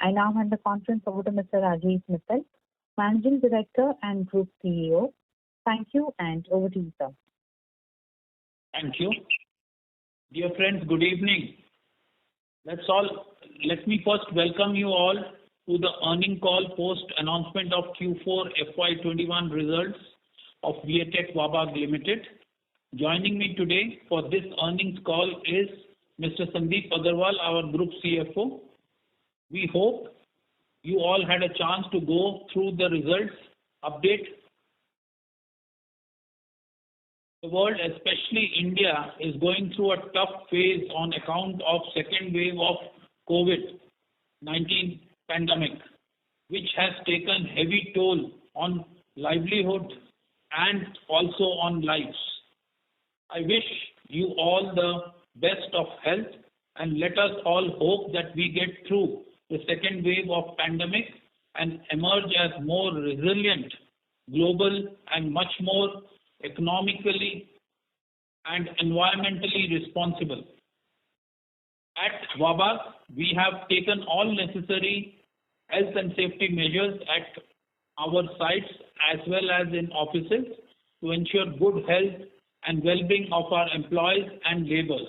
I now hand the conference over to Mr. Rajesh Mittal, Managing Director and Group CEO. Thank you, and over to you, sir. Thank you. Dear friends, good evening. Let me first welcome you all to the earning call post announcement of Q4 FY21 results of Viatec Wabag Limited. Joining me today for this earnings call is Mr. Sandeep Agarwal, our Group CFO. We hope you all had a chance to go through the results update. The world, especially India, is going through a tough phase on account of second wave of COVID-19 pandemic, which has taken heavy toll on livelihood and also on lives. I wish you all the best of health, and let us all hope that we get through the second wave of pandemic and emerge as more resilient, global, and much more economically and environmentally responsible. At Wabag, we have taken all necessary health and safety measures at our sites as well as in offices to ensure good health and well-being of our employees and laborers.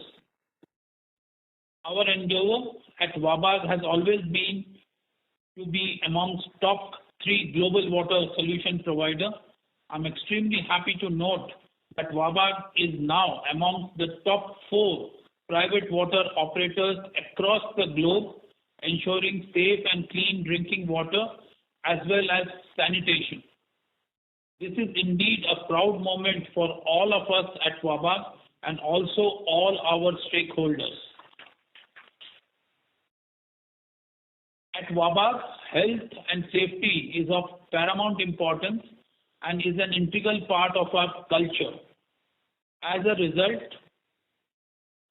Our endeavor at Wabag has always been to be amongst top 3 global water solution provider. I'm extremely happy to note that Wabag is now amongst the top 4 private water operators across the globe, ensuring safe and clean drinking water as well as sanitation. This is indeed a proud moment for all of us at Wabag and also all our stakeholders. At Wabag, health and safety is of paramount importance and is an integral part of our culture. As a result,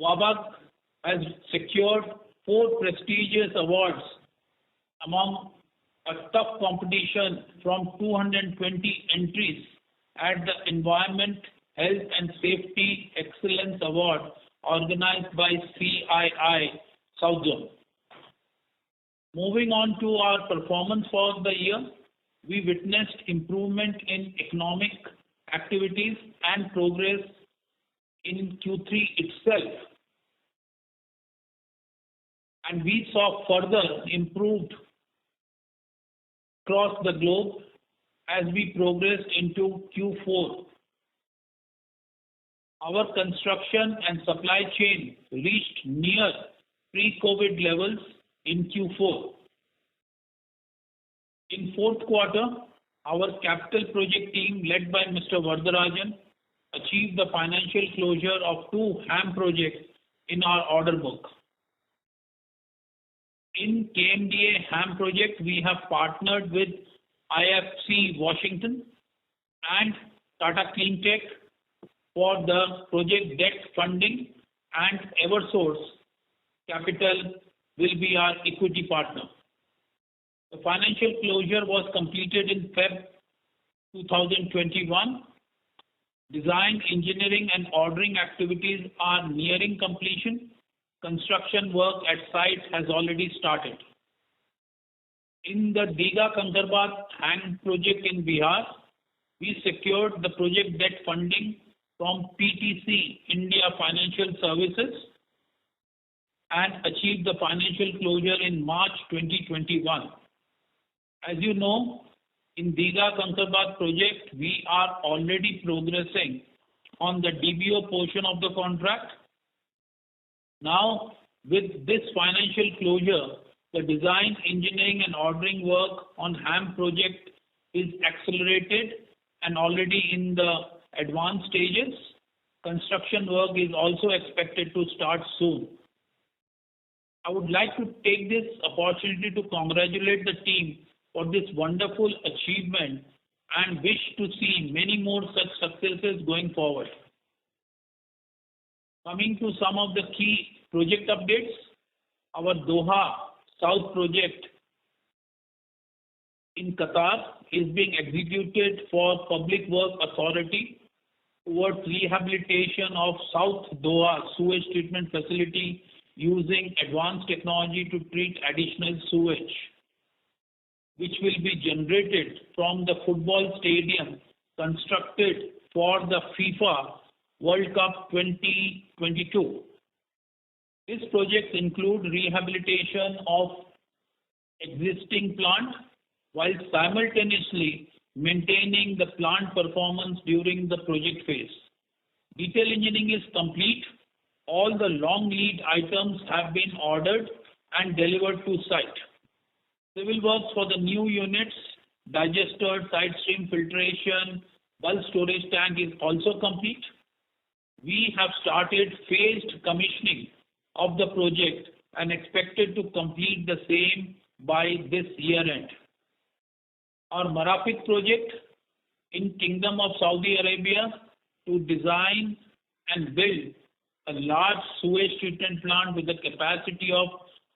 Wabag has secured 4 prestigious awards among a tough competition from 220 entries at the Environment, Health and Safety Excellence Award organized by CII South Zone. Moving on to our performance for the year, we witnessed improvement in economic activities and progress in Q3 itself. And we saw further improved across the globe as we progressed into Q4. Our construction and supply chain reached near pre-COVID levels in Q4. In fourth quarter, our capital project team led by Mr. Vardarajan achieved the financial closure of 2 HAM projects in our order book. In KMDA HAM project, we have partnered with IFC Washington and Tata Cleantech for the project debt funding, and Eversource Capital will be our equity partner. The financial closure was completed in Feb 2021. Design, engineering and ordering activities are nearing completion. Construction work at site has already started. In the Digha-Kankarabad HAM project in Bihar, we secured the project debt funding from PTC India Financial Services and achieved the financial closure in March 2021. As you know, in Digha-Kankarabad project, we are already progressing on the DBO portion of the contract. Now, with this financial closure, the design, engineering and ordering work on HAM project is accelerated and already in the advanced stages. Construction work is also expected to start soon. I would like to take this opportunity to congratulate the team for this wonderful achievement and wish to see many more such successes going forward. Coming to some of the key project updates, our Doha South project in Qatar is being executed for Public Work Authority towards rehabilitation of South Doha sewage treatment facility using advanced technology to treat additional sewage. which will be generated from the football stadium constructed for the FIFA World Cup 2022. These projects include rehabilitation of existing plant while simultaneously maintaining the plant performance during the project phase. Detail engineering is complete. All the long lead items have been ordered and delivered to site. Civil works for the new units, digester, side stream filtration, bulk storage tank is also complete. We have started phased commissioning of the project and expected to complete the same by this year end. Our Marafiq project in Kingdom of Saudi Arabia to design and build a large sewage treatment plant with a capacity of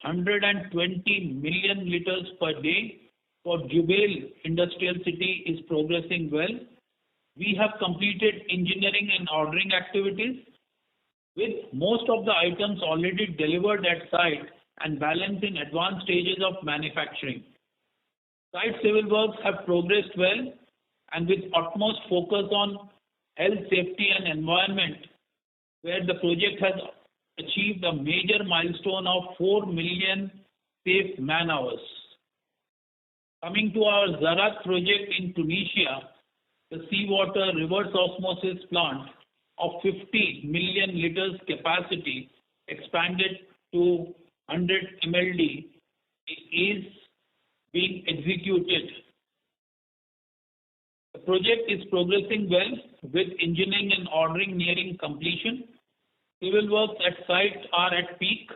120 million liters per day for Jubail Industrial City is progressing well. We have completed engineering and ordering activities with most of the items already delivered at site and balance in advanced stages of manufacturing. Site civil works have progressed well and with utmost focus on health, safety and environment, where the project has achieved a major milestone of 4 million safe man hours. Coming to our Zarat project in Tunisia, the seawater reverse osmosis plant of 50 million liters capacity expanded to 100 MLD is being executed. The project is progressing well with engineering and ordering nearing completion. Civil works at site are at peak.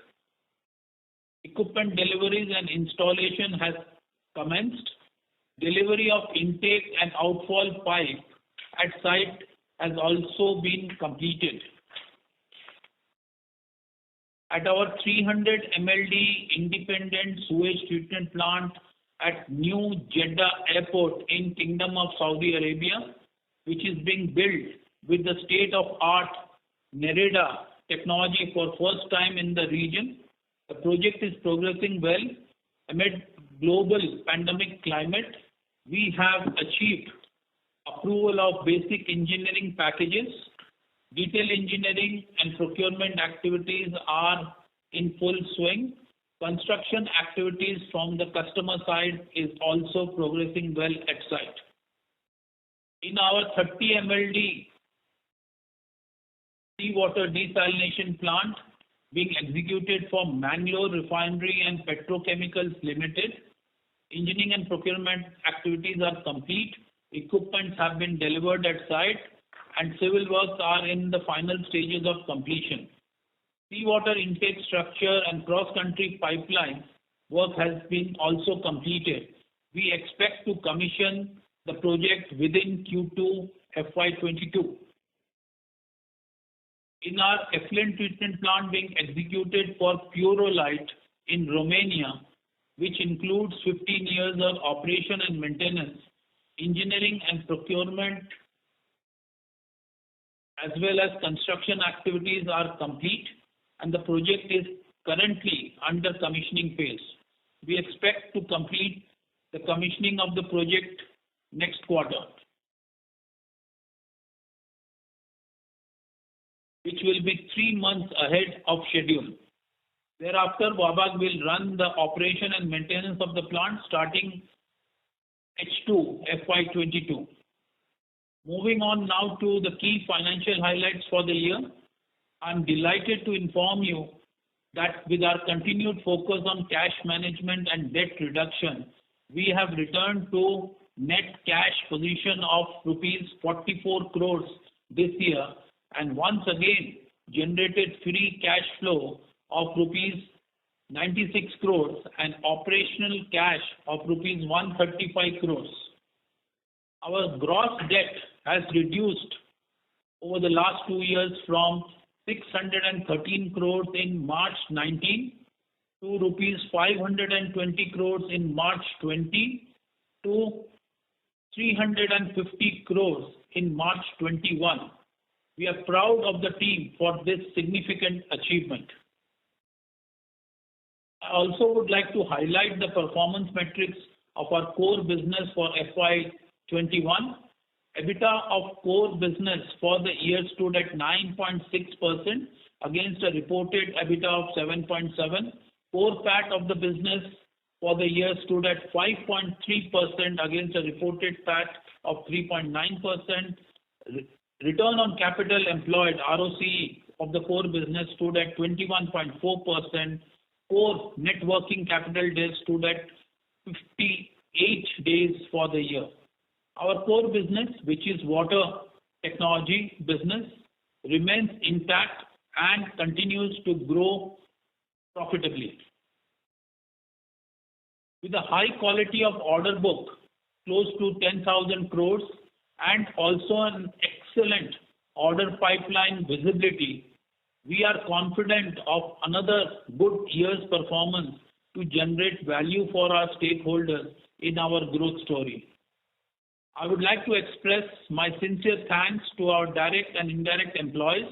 Equipment deliveries and installation has commenced. Delivery of intake and outfall pipe at site has also been completed. At our 300 MLD independent sewage treatment plant at New Jeddah Airport in Kingdom of Saudi Arabia, which is being built with the state-of-art Nereda technology for first time in the region. The project is progressing well amid global pandemic climate. We have achieved approval of basic engineering packages. Detail engineering and procurement activities are in full swing. Construction activities from the customer side is also progressing well at site. In our 30 MLD seawater desalination plant being executed for Mangalore Refinery and Petrochemicals Limited, engineering and procurement activities are complete. Equipment have been delivered at site and civil works are in the final stages of completion. Seawater intake structure and cross-country pipeline work has been also completed. We expect to commission the project within Q2 FY22. In our effluent treatment plant being executed for Purolite in Romania, which includes 15 years of operation and maintenance, engineering and procurement as well as construction activities are complete and the project is currently under commissioning phase. We expect to complete the commissioning of the project next quarter, which will be 3 months ahead of schedule. Thereafter, Wabag will run the operation and maintenance of the plant starting H2 FY22. Moving on now to the key financial highlights for the year. I'm delighted to inform you that with our continued focus on cash management and debt reduction, we have returned to net cash position of rupees 44 crores this year and once again generated free cash flow of rupees 96 crores and operational cash of rupees 135 crores. Our gross debt has reduced over the last 2 years from 613 crores in March 19 to rupees 520 crores in March 20 to 350 crores in March 21. We are proud of the team for this significant achievement. I also would like to highlight the performance metrics of our core business for FY21. EBITDA of core business for the year stood at 9.6% against a reported EBITDA of 7.7%. Core PAT of the business for the year stood at 5.3% against a reported PAT of 3.9%. Return on capital employed, ROCE, of the core business stood at 21.4%. Core net working capital days stood at 58 days for the year. Our core business, which is water technology business, remains intact and continues to grow profitably. With a high quality of order book, close to 10,000 crores, and also an excellent order pipeline visibility, we are confident of another good year's performance to generate value for our stakeholders in our growth story. I would like to express my sincere thanks to our direct and indirect employees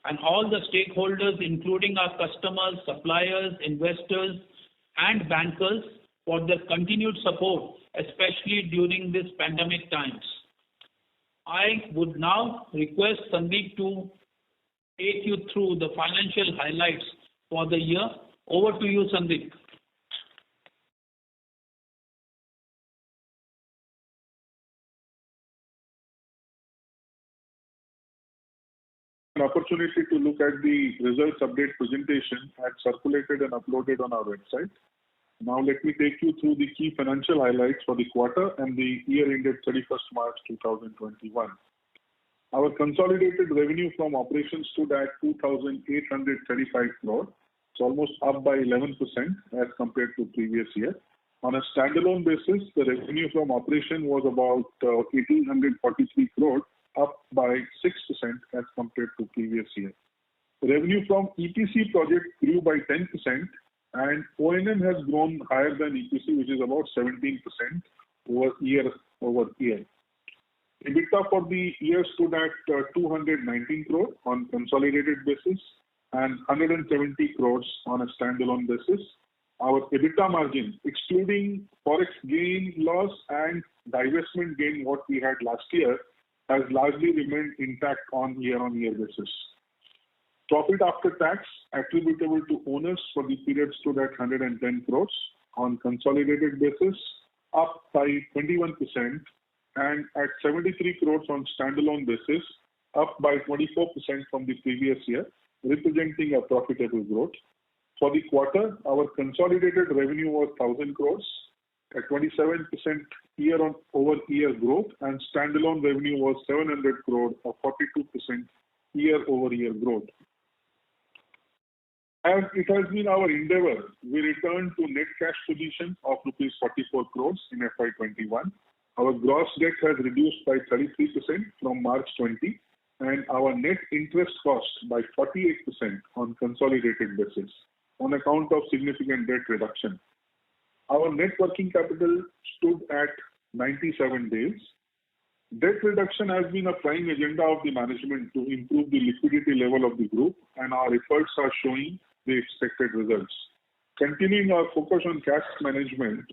and all the stakeholders, including our customers, suppliers, investors, and bankers, for their continued support, especially during these pandemic times. I would now request Sandeep to take you through the financial highlights for the year. Over to you, Sandeep. An opportunity to look at the results update presentation had circulated and uploaded on our website. Now let me take you through the key financial highlights for the quarter and the year ended 31st March 2021. Our consolidated revenue from operations stood at 2,835 crore. It's almost up by 11% as compared to previous year. On a standalone basis, the revenue from operation was about 1,843 crore, up by 6% as compared to previous year. Revenue from EPC project grew by 10%, and O&M has grown higher than EPC, which is about 17% year-over-year. EBITDA for the year stood at 219 crore on consolidated basis and 170 crores on a standalone basis. Our EBITDA margin, excluding forex gain loss and divestment gain what we had last year, has largely remained intact on year-on-year basis. Profit after tax attributable to owners for the period stood at 110 crores on consolidated basis, up by 21%, and at 73 crores on standalone basis, up by 24% from the previous year, representing a profitable growth. For the quarter, our consolidated revenue was 1,000 crores, a 27% year-over-year growth, and standalone revenue was 700 crore, a 42% year-over-year growth. As it has been our endeavor, we returned to net cash position of rupees 44 crores in FY21. Our gross debt has reduced by 33% from March 20, and our net interest cost by 48% on consolidated basis on account of significant debt reduction. Our net working capital stood at 97 days. Debt reduction has been a prime agenda of the management to improve the liquidity level of the group, and our efforts are showing the expected results. Continuing our focus on cash management,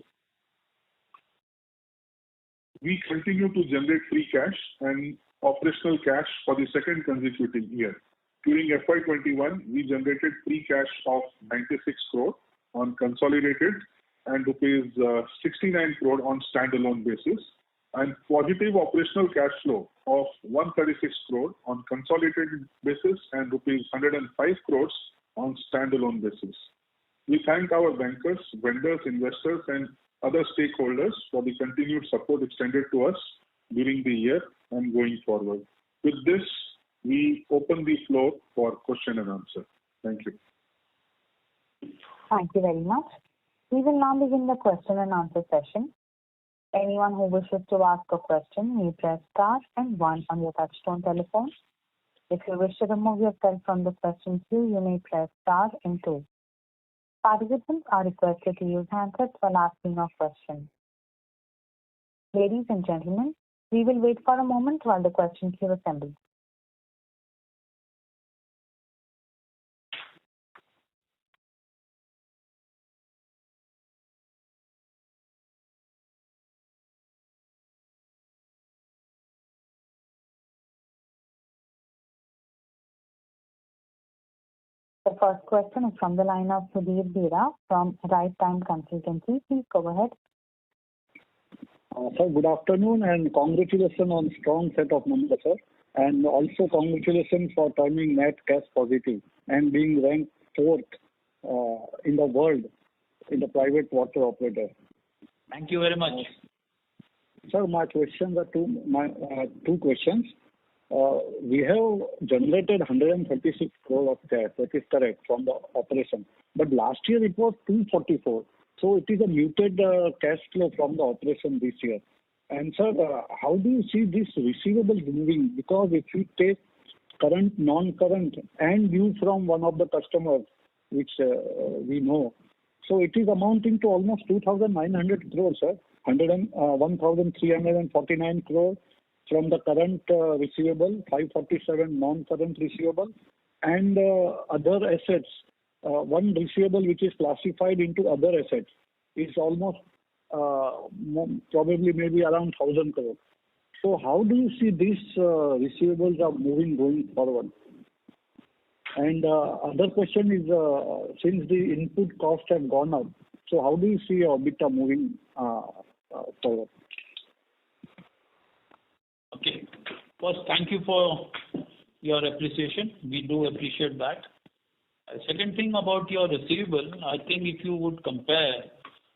we continue to generate free cash and operational cash for the second consecutive year. During FY21, we generated free cash of 96 crore on consolidated and rupees 69 crore on standalone basis, and positive operational cash flow of 136 crore on consolidated basis and rupees 105 crores on standalone basis. We thank our bankers, vendors, investors, and other stakeholders for the continued support extended to us during the year and going forward. With this, we open the floor for question and answer. Thank you. Thank you very much. We will now begin the question and answer session. Anyone who wishes to ask a question may press star and 1 on your touchtone telephone. If you wish to remove yourself from the question queue, you may press star and 2. Participants are requested to use handsets while asking a question. Ladies and gentlemen, we will wait for a moment while the question queue assembles. first question is from the line of Sudhir Bera from Right Time Consultancy. Please go ahead. Sir, good afternoon and congratulations on strong set of numbers, sir. And also congratulations for turning net cash positive and being ranked fourth in the world in the private water operator. Thank you very much. Sir, my questions are two questions. We have generated 136 crore of cash, that is correct, from the operation. But last year it was 244. So it is a muted cash flow from the operation this year. And sir, how do you see this receivables moving? Because if you take current, non-current and due from one of the customers, which we know, so it is amounting to almost 2,900 crores, sir. 1,349 crore from the current receivable, 547 non-current receivable, and other assets. One receivable which is classified into other assets is almost probably maybe around 1,000 crore. So how do you see these receivables are moving going forward? And other question is, since the input costs have gone up, so how do you see your EBITDA moving forward? Okay. First, thank you for your appreciation. We do appreciate that. Second thing about your receivable, I think if you would compare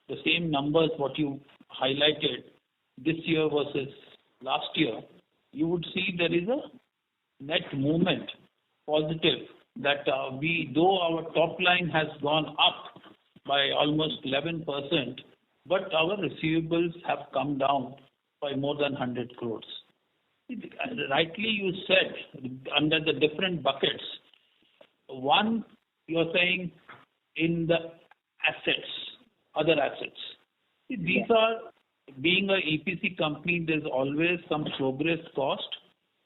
the same numbers what you highlighted this year versus last year, you would see there is a net movement positive that though our top line has gone up by almost 11%, but our receivables have come down by more than 100 crores. Rightly you said under the different buckets. One, you're saying in the assets, other assets. These are, being a EPC company, there's always some progress cost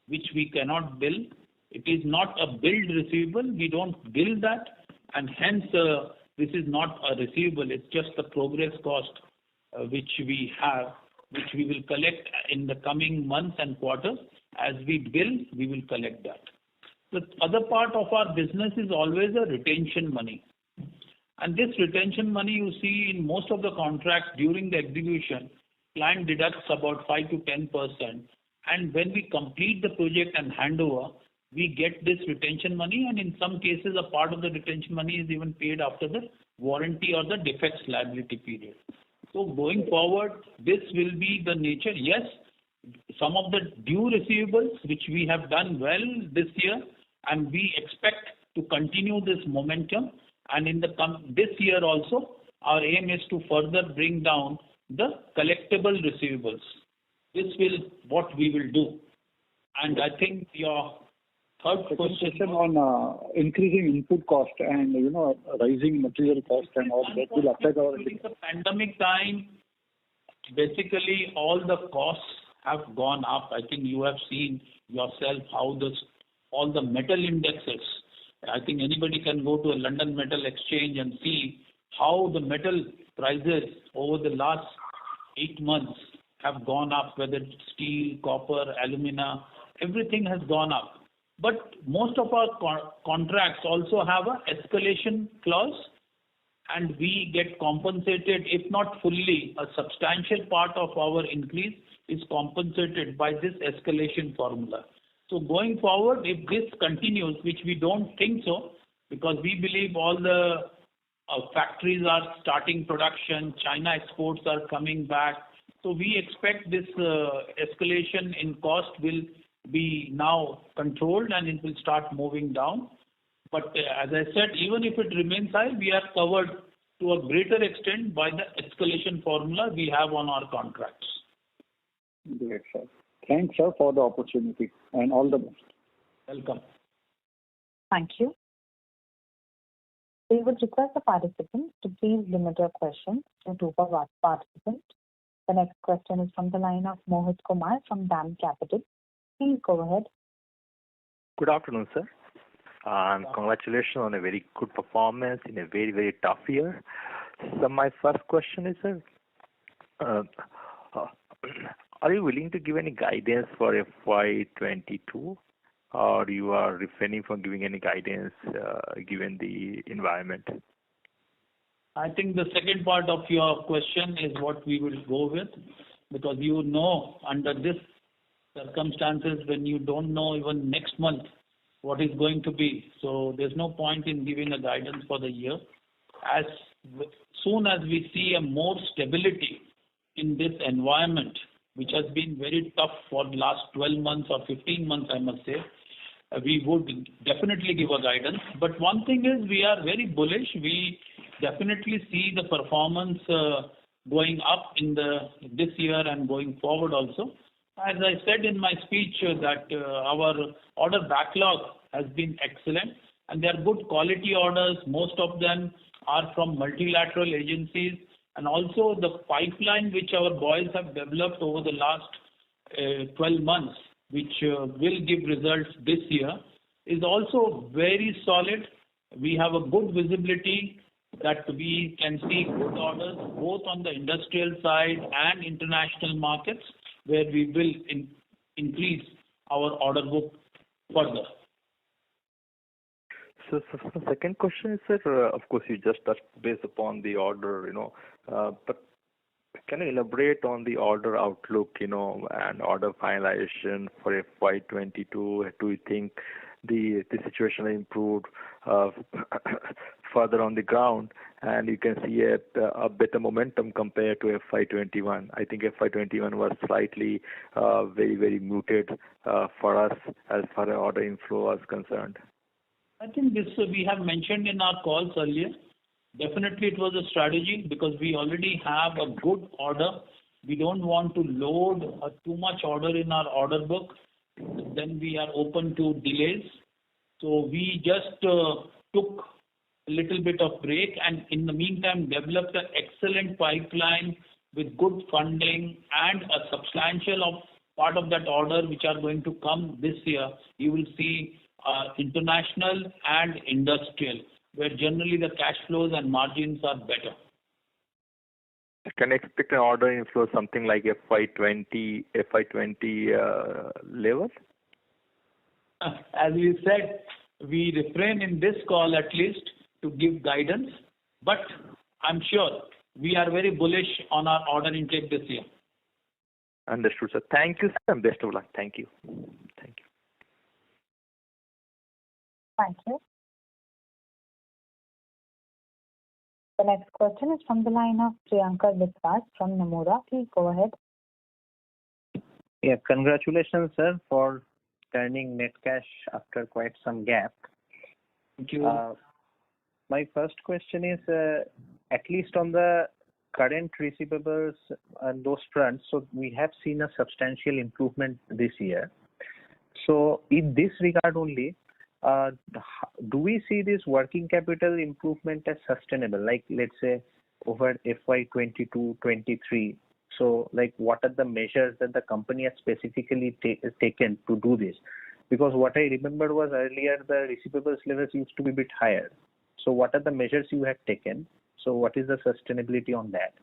which we cannot bill. It is not a billed receivable. We don't bill that, and hence this is not a receivable. It's just the progress cost which we have, which we will collect in the coming months and quarters. As we bill, we will collect that. The other part of our business is always a retention money. And this retention money you see in most of the contracts during the execution, client deducts about 5 to 10%. And when we complete the project and hand over, we get this retention money, and in some cases a part of the retention money is even paid after the warranty or the defects liability period. So going forward, this will be the nature. Yes, some of the due receivables which we have done well this year, and we expect to continue this momentum. And in this year also, our aim is to further bring down the collectible receivables. This will what we will do. And I think your third question on increasing input cost and rising material cost and all that will affect our. During the pandemic time, basically all the costs have gone up. I think you have seen yourself how all the metal indexes. I think anybody can go to a London Metal Exchange and see how the metal prices over the last 8 months have gone up, whether it's steel, copper, alumina, everything has gone up. But most of our contracts also have a escalation clause, and we get compensated, if not fully, a substantial part of our increase is compensated by this escalation formula. So going forward, if this continues, which we don't think so, because we believe all the factories are starting production, China exports are coming back. So we expect this escalation in cost will be now controlled and it will start moving down. But as I said, even if it remains high, we are covered to a greater extent by the escalation formula we have on our contracts. Great, sir. Thanks, sir, for the opportunity and all the best. Welcome. Thank you. We would request the participants to please limit your questions to 2 per participant. The next question is from the line of Mohit Kumar from DAM Capital. Please go ahead. Good afternoon, sir. And congratulations on a very good performance in a very, very tough year. So my first question is, sir, are you willing to give any guidance for FY22? or you are refraining from giving any guidance given the environment? I think the second part of your question is what we will go with, because under this circumstances when you don't know even next month what is going to be. So there's no point in giving a guidance for the year. As soon as we see a more stability in this environment, which has been very tough for the last 12 months or 15 months, I must say, we would definitely give a guidance. But one thing is we are very bullish. We definitely see the performance going up in this year and going forward also. As I said in my speech that our order backlog has been excellent and they are good quality orders. Most of them are from multilateral agencies, and also the pipeline which our boys have developed over the last 12 months, which will give results this year, is also very solid. We have a good visibility that we can see good orders both on the industrial side and international markets, where we will increase our order book further. So the second question is, sir, of course, you just touched base upon the order, but can you elaborate on the order outlook, and order finalization for FY22? Do you think the situation improved further on the ground, and you can see a better momentum compared to FY21? I think FY21 was slightly very, very muted for us as far as order inflow was concerned. I think this we have mentioned in our calls earlier. Definitely it was a strategy because we already have a good order. We don't want to load too much order in our order book. Then we are open to delays. So we just took a little bit of break and in the meantime developed an excellent pipeline with good funding and a substantial part of that order which are going to come this year. You will see international and industrial, where generally the cash flows and margins are better. Can I expect an order inflow something like FY20 level? As we said, we refrain in this call at least to give guidance, but I'm sure we are very bullish on our order intake this year. Understood, sir. Thank you, sir, and best of luck. Thank you. Thank you. Thank you. The next question is from the line of Priyankar Biswas from Nomura. Please go ahead. Yeah, congratulations, sir, for turning net cash after quite some gap. Thank you. My first question is, at least on the current receivables and those fronts, so we have seen a substantial improvement this year. So in this regard only, do we see this working capital improvement as sustainable, like let's say over FY22-23? So like what are the measures that the company has specifically taken to do this? Because what I remember was earlier the receivables levels used to be a bit higher. So what are the measures you have taken? So what is the sustainability on that?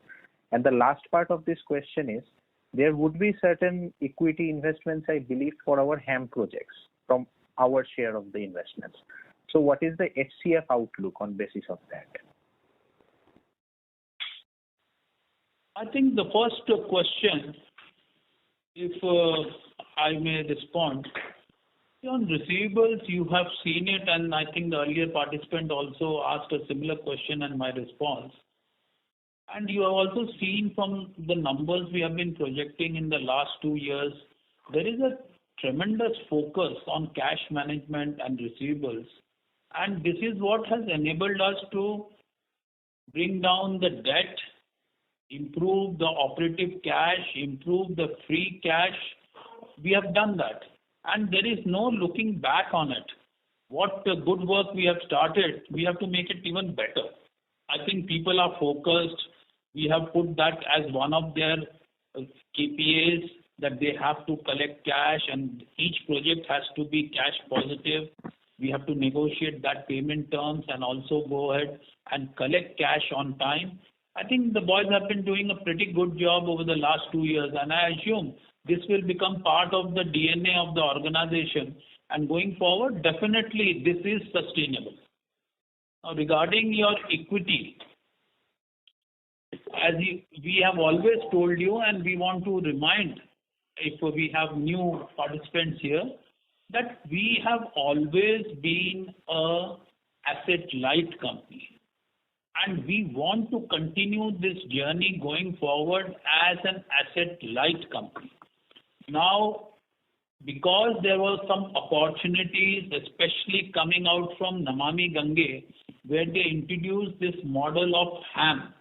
And the last part of this question is, there would be certain equity investments, I believe, for our HAM projects from our share of the investments. So what is the HCF outlook on basis of that? I think the first question, if I may respond, on receivables, you have seen it, and I think the earlier participant also asked a similar question and my response. And you have also seen from the numbers we have been projecting in the last 2 years, there is a tremendous focus on cash management and receivables. And this is what has enabled us to bring down the debt, improve the operative cash, improve the free cash. We have done that. And there is no looking back on it. What good work we have started, we have to make it even better. I think people are focused. We have put that as one of their KPIs, that they have to collect cash and each project has to be cash positive. We have to negotiate that payment terms and also go ahead and collect cash on time. I think the boys have been doing a pretty good job over the last 2 years, and I assume this will become part of the DNA of the organization, and going forward, definitely this is sustainable. Now, regarding your equity, we have always told you, and we want to remind if we have new participants here, that we have always been a asset light company. And we want to continue this journey going forward as an asset light company. Now, because there were some opportunities, especially coming out from Namami Gange, where they introduced this model of HAM.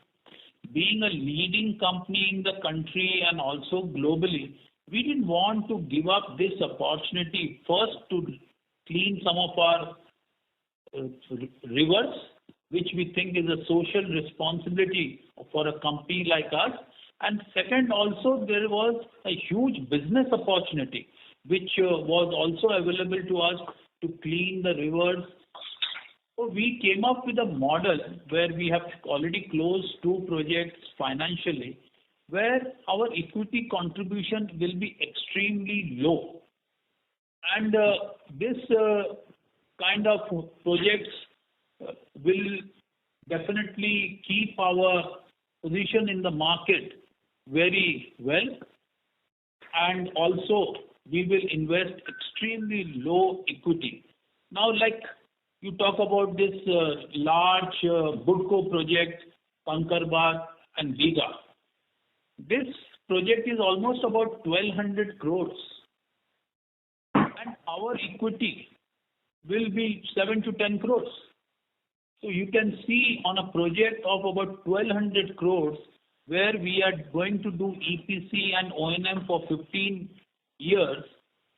Being a leading company in the country and also globally, we didn't want to give up this opportunity first to clean some of our rivers, which we think is a social responsibility for a company like us. And second, also there was a huge business opportunity which was also available to us to clean the rivers. So we came up with a model where we have already closed 2 projects financially, where our equity contribution will be extremely low. And this kind of projects will definitely keep our position in the market very well. And also, we will invest extremely low equity. Now, like you talk about this large Budco project, Kankarbar and Viga. This project is almost about 1,200 crores. And our equity will be 7 to 10 crores. So you can see on a project of about 1,200 crores, where we are going to do EPC and O&M for 15 years,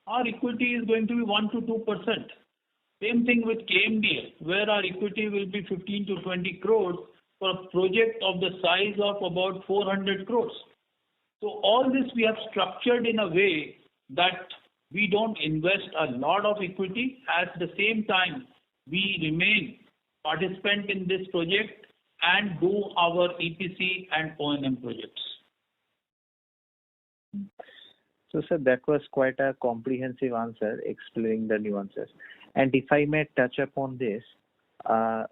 our equity is going to be 1 to 2%. Same thing with KMDL, where our equity will be 15 to 20 crores for a project of the size of about 400 crores. So all this we have structured in a way that we don't invest a lot of equity. At the same time, we remain participant in this project and do our EPC and O&M projects. So, sir, that was quite a comprehensive answer explaining the nuances. And if I may touch upon this, I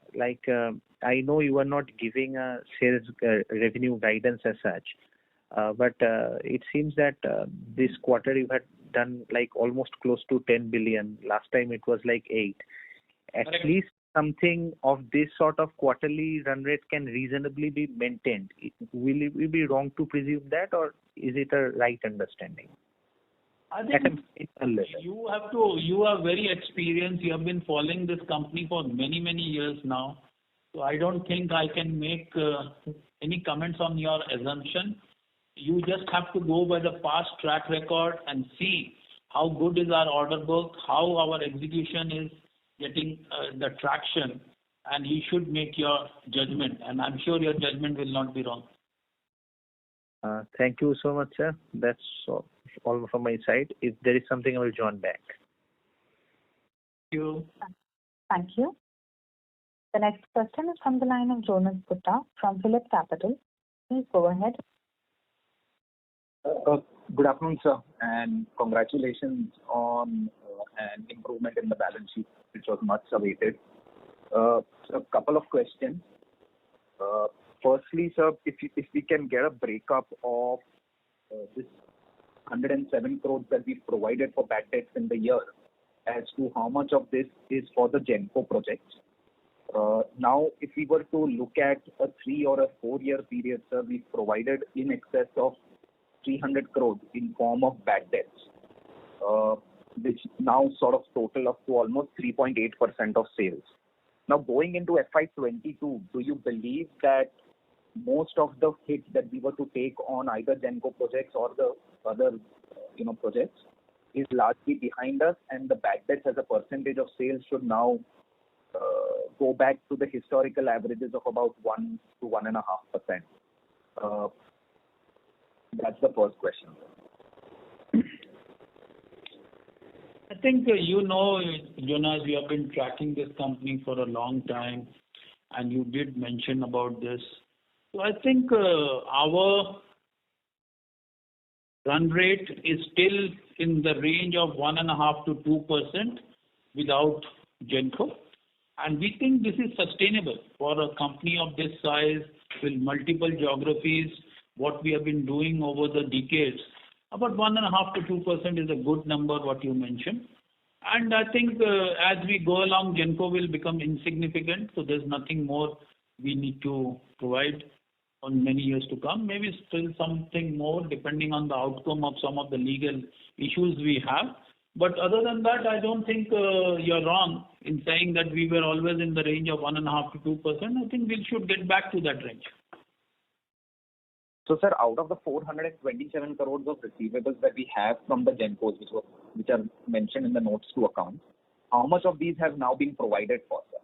know you are not giving a sales revenue guidance as such, but it seems that this quarter you had done like almost close to 10 billion. Last time it was like 8. At least something of this sort of quarterly run rate can reasonably be maintained. Will it be wrong to presume that, or is it a right understanding? I think you are very experienced. You have been following this company for many, many years now. So I don't think I can make any comments on your assumption. You just have to go by the past track record and see how good is our order book, how our execution is getting the traction, and you should make your judgment. And I'm sure your judgment will not be wrong. Thank you so much, sir. That's all from my side. If there is something, I will join back. Thank you. Thank you. The next question is from the line of Jonas Gupta from Phillip Capital. Please go ahead. Good afternoon, sir, and congratulations on an improvement in the balance sheet, which was much awaited. So a couple of questions. Firstly, sir, if we can get a breakup of this 107 crores that we provided for bad debts in the year, as to how much of this is for the Genco projects. Now, if we were to look at a 3 or a 4 year period, sir, we provided in excess of 300 crores in form of bad debts, which now sort of total up to almost 3.8% of sales. Now, going into FY22, do you believe that most of the hit that we were to take on either Genco projects or the other projects is largely behind us, and the bad debts as a percentage of sales should now go back to the historical averages of about 1 to 1.5%? That's the first question. I think Jonas, you have been tracking this company for a long time, and you did mention about this. So I think our run rate is still in the range of 1.5% to 2%, without Genco. And we think this is sustainable for a company of this size with multiple geographies, what we have been doing over the decades. About 1.5 to 2% is a good number, what you mentioned. And I think as we go along, Genco will become insignificant, so there's nothing more we need to provide on many years to come. Maybe still something more depending on the outcome of some of the legal issues we have. But other than that, I don't think you're wrong in saying that we were always in the range of 1.5 to 2%. I think we should get back to that range. So, sir, out of the 427 crores of receivables that we have from the Gencos, which are mentioned in the notes to account, how much of these have now been provided for, sir?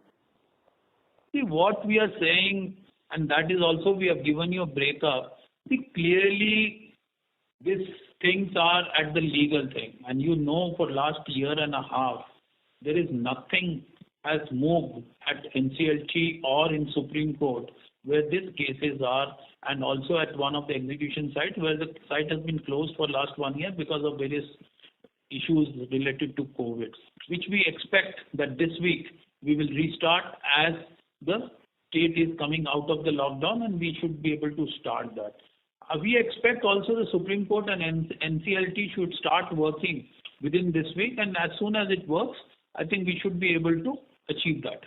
See, what we are saying, and that is also we have given you a breakup. See, clearly these things are at the legal thing. And you know for last year and a half, there is nothing has moved at NCLT or in Supreme Court where these cases are, and also at one of the execution sites where the site has been closed for last 1 year because of various issues related to COVID, which we expect that this week we will restart as the state is coming out of the lockdown, and we should be able to start that. We expect also the Supreme Court and NCLT should start working within this week, and as soon as it works, I think we should be able to achieve that.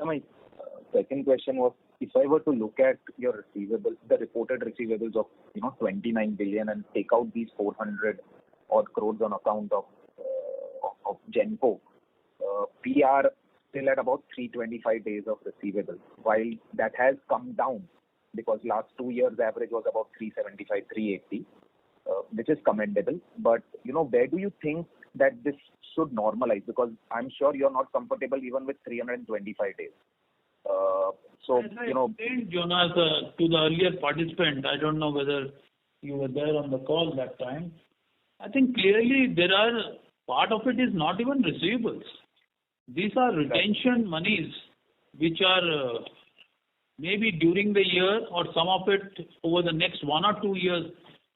My second question was, if I were to look at your receivables, the reported receivables of 29 billion, and take out these 400 odd crores on account of Genco, we are still at about 325 days of receivables. While that has come down because last 2 years average was about 375, 380, which is commendable. But where do you think that this should normalize? Because I'm sure you're not comfortable even with 325 days. As I explained, Jonas, to the earlier participant, I don't know whether you were there on the call that time. I think clearly there are, part of it is not even receivables. These are retention monies, which are maybe during the year, or some of it over the next 1 or 2 years,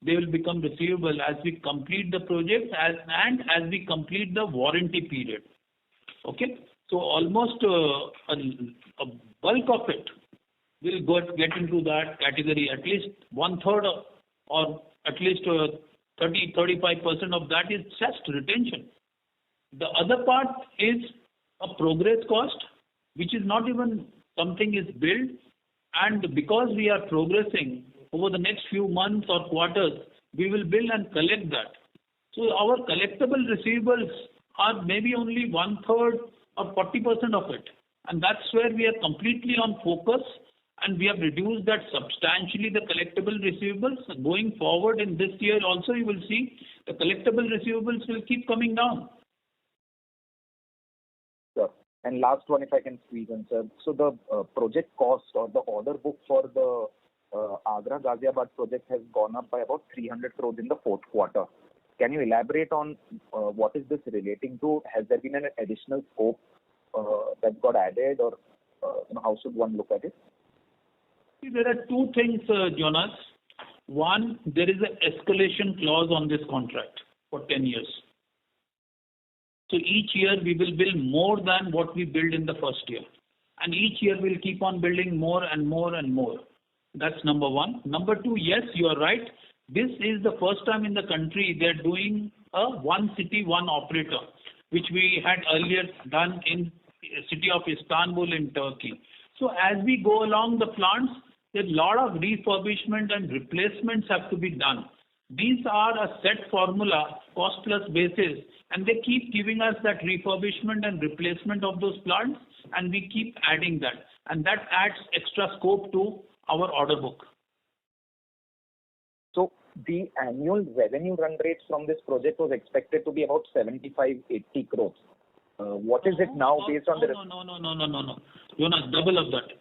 they will become receivable as we complete the project and as we complete the warranty period. Okay? So almost a bulk of it will get into that category. At least 1/3 or at least 30-35% of that is just retention. The other part is a progress cost, which is not even something is billed, and because we are progressing over the next few months or quarters, we will bill and collect that. So our collectible receivables are maybe only 1/3 or 40% of it, and that's where we are completely on focus, and we have reduced that substantially, the collectible receivables. Going forward in this year also, you will see the collectible receivables will keep coming down. Sure. And last one, if I can squeeze in, sir. So the project cost or the order book for the Agra Ghaziabad project has gone up by about 300 crores in the fourth quarter. Can you elaborate on what is this relating to? Has there been an additional scope that got added, or how should one look at it? See, there are two things, Jonas. One, there is an escalation clause on this contract for 10 years. So each year we will build more than what we build in the first year. And each year we'll keep on building more and more and more. That's number one. Number two, yes, you are right. This is the first time in the country they're doing a one city, one operator, which we had earlier done in city of Istanbul in Turkey. So as we go along the plants, there's a lot of refurbishment and replacements have to be done. These are a set formula, cost plus basis, and they keep giving us that refurbishment and replacement of those plants, and we keep adding that. And that adds extra scope to our order book. So the annual revenue run rates from this project was expected to be about 75-80 crores. What is it now based on the... No. Jonas, double of that.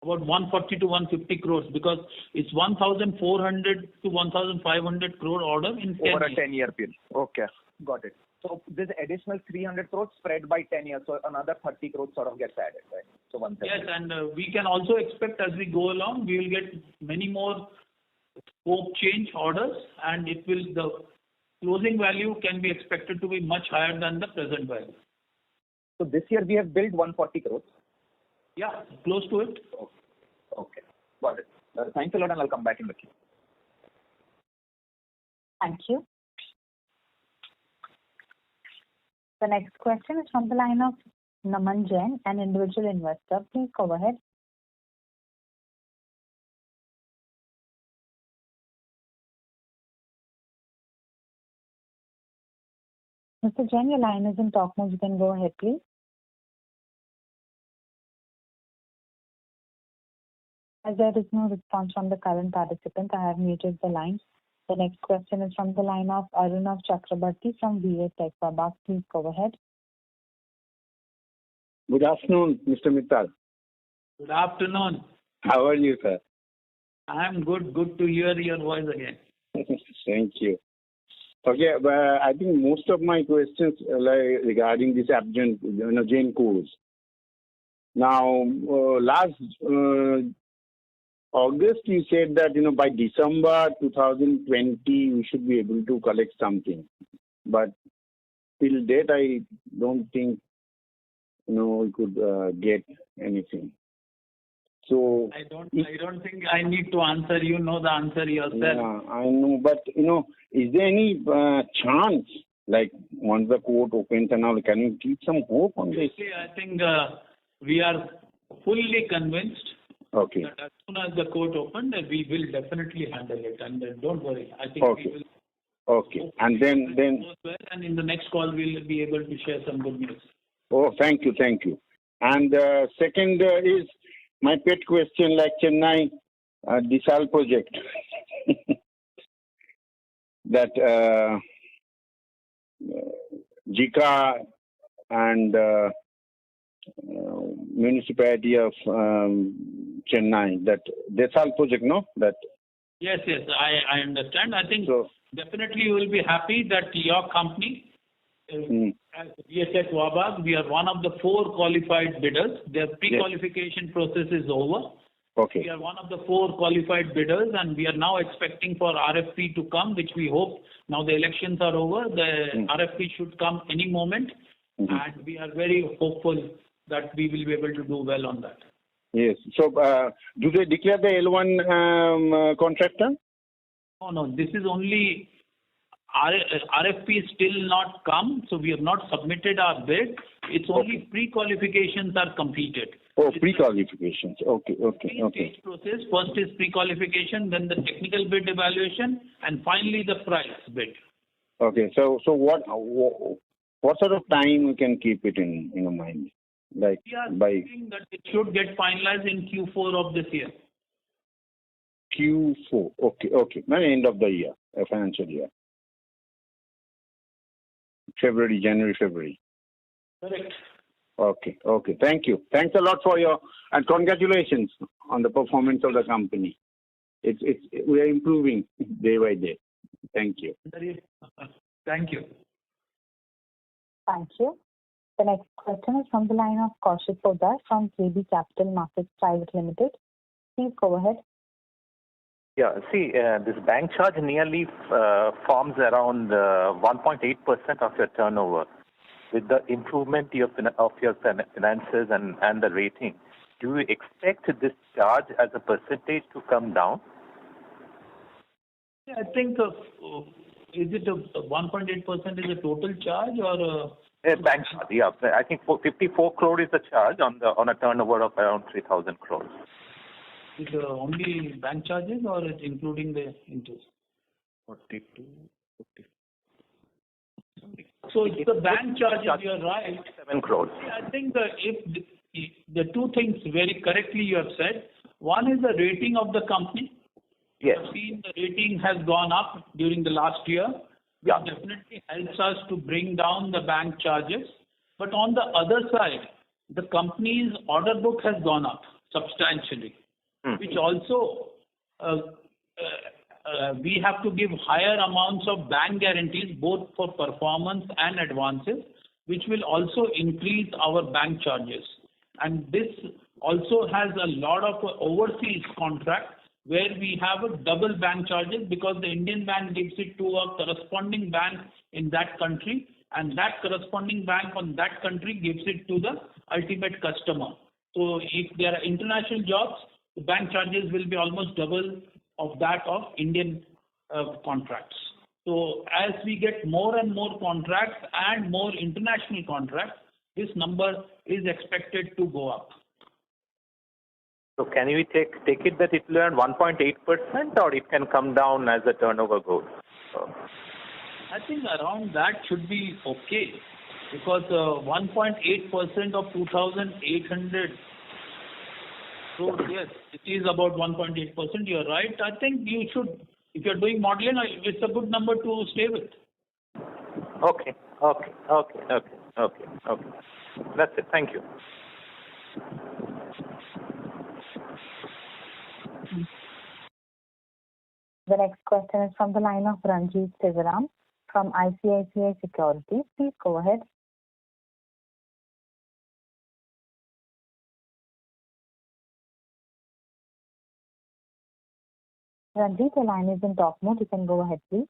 About 140 to 150 crores, because it's 1,400 to 1,500 crore order in 10 years. Over a 10-year period. Okay, got it. So this additional 300 crores spread by 10 years, so another 30 crores sort of gets added, right? So 130. Yes, and we can also expect as we go along, we will get many more scope change orders, and the closing value can be expected to be much higher than the present value. So this year we have billed 140 crores. Yeah, close to it. Okay. Got it. Thanks a lot, and I'll come back in the queue. Thank you. The next question is from the line of Naman Jain, an individual investor. Please go ahead. Mr. Jain, your line is in talk mode. You can go ahead, please. As there is no response from the current participant, I have muted the line. The next question is from the line of Arunav Chakrabarti from VA Tech Wabak. Please go ahead. Good afternoon, Mr. Mittal. Good afternoon. How are you, sir? I am good. Good to hear your voice again. Thank you. Okay, but I think most of my questions regarding this Jain course. Now, last August, you said that by December 2020 we should be able to collect something, but till date I don't think we could get anything. So I don't think I need to answer. You know the answer yourself. Yeah, I know, but is there any chance, like once the court opens and all, can you keep some hope on this? I think we are fully convinced. Okay. That as soon as the court opened, we will definitely handle it, and don't worry. I think okay. we will. Okay, and then and in the next call we'll be able to share some good news. Oh, thank you. And second is my pet question, like Chennai Desal project. That JICA and municipality of Chennai, that Desal project, no? That. Yes, I understand. I think so, definitely you will be happy that your company, as VA Tech Wabak, we are one of the 4 qualified bidders. Their pre-qualification process is over. Okay. We are one of the 4 qualified bidders, and we are now expecting for RFP to come, which we hope, now the elections are over, the RFP should come any moment, and we are very hopeful that we will be able to do well on that. Yes. So, do they declare the L1 contractor? No. This is only RFP is still not come, so we have not submitted our bid. It's only pre-qualifications are completed. Oh, pre-qualifications. Okay. Three-stage process. First is pre-qualification, then the technical bid evaluation, and finally the price bid. Okay. So what sort of time we can keep it in mind? Like we are thinking that it should get finalized in Q4 of this year. Q4. Okay. End of the year, financial year. January, February. Correct. Okay. Thank you. Thanks a lot for and congratulations on the performance of the company. We are improving day by day. Thank you. Thank you. Thank you. The next question is from the line of Kaushik Poddar from KB Capital Markets Private Limited. Please go ahead. Yeah, see, this bank charge nearly forms around 1.8% of your turnover. With the improvement of your finances and the rating, do you expect this charge as a percentage to come down? Yeah, I think, is it 1.8% is a total charge or bank charge? Yeah, I think 54 crore is the charge on a turnover of around 3,000 crores. Is it only bank charges or it's including the interest? 42. So it's the bank charges, you're right. 7 crores. I think if the two things very correctly you have said. One is the rating of the company. Yes. We have seen the rating has gone up during the last year. Yeah. Which definitely helps us to bring down the bank charges. But on the other side, the company's order book has gone up substantially, which also we have to give higher amounts of bank guarantees both for performance and advances, which will also increase our bank charges. And this also has a lot of overseas contract where we have a double bank charges because the Indian bank gives it to a corresponding bank in that country, and that corresponding bank on that country gives it to the ultimate customer. So if there are international jobs, the bank charges will be almost double of that of Indian contracts. So as we get more and more contracts and more international contracts, this number is expected to go up. So can we take it that it will earn 1.8%, or it can come down as the turnover goes? I think around that should be okay, because 1.8% of 2,800 crores, yes, it is about 1.8%. You're right. I think you should, if you're doing modeling, it's a good number to stay with. Okay. That's it. Thank you. The next question is from the line of Ranjit Sivaram from ICICI Securities. Please go ahead. Ranjit, the line is in talk mode. You can go ahead, please.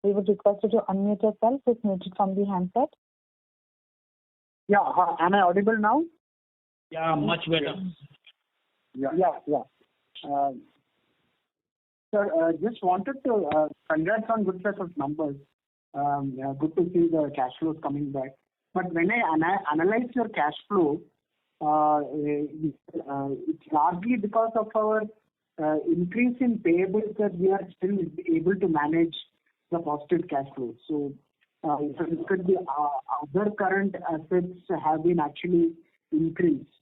We would request you to unmute yourself if muted from the handset. Yeah, am I audible now? Yeah, much better. Yeah. Sir, just wanted to congrats on good set of numbers. Good to see the cash flows coming back. But when I analyze your cash flow, it's largely because of our increase in payables that we are still able to manage the positive cash flow. So if you look at the other current assets have been actually increased.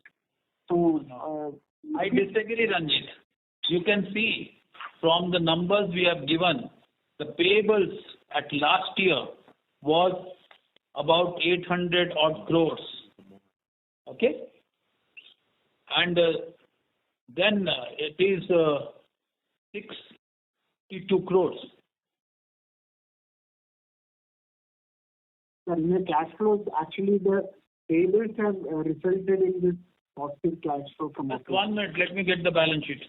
So I disagree, Ranjit. You can see from the numbers we have given, the payables at last year was about 800 odd crores. Okay? And then it is 62 crores. So in the cash flows, actually the payables have resulted in this positive cash flow from Just 1 minute, let me get the balance sheet.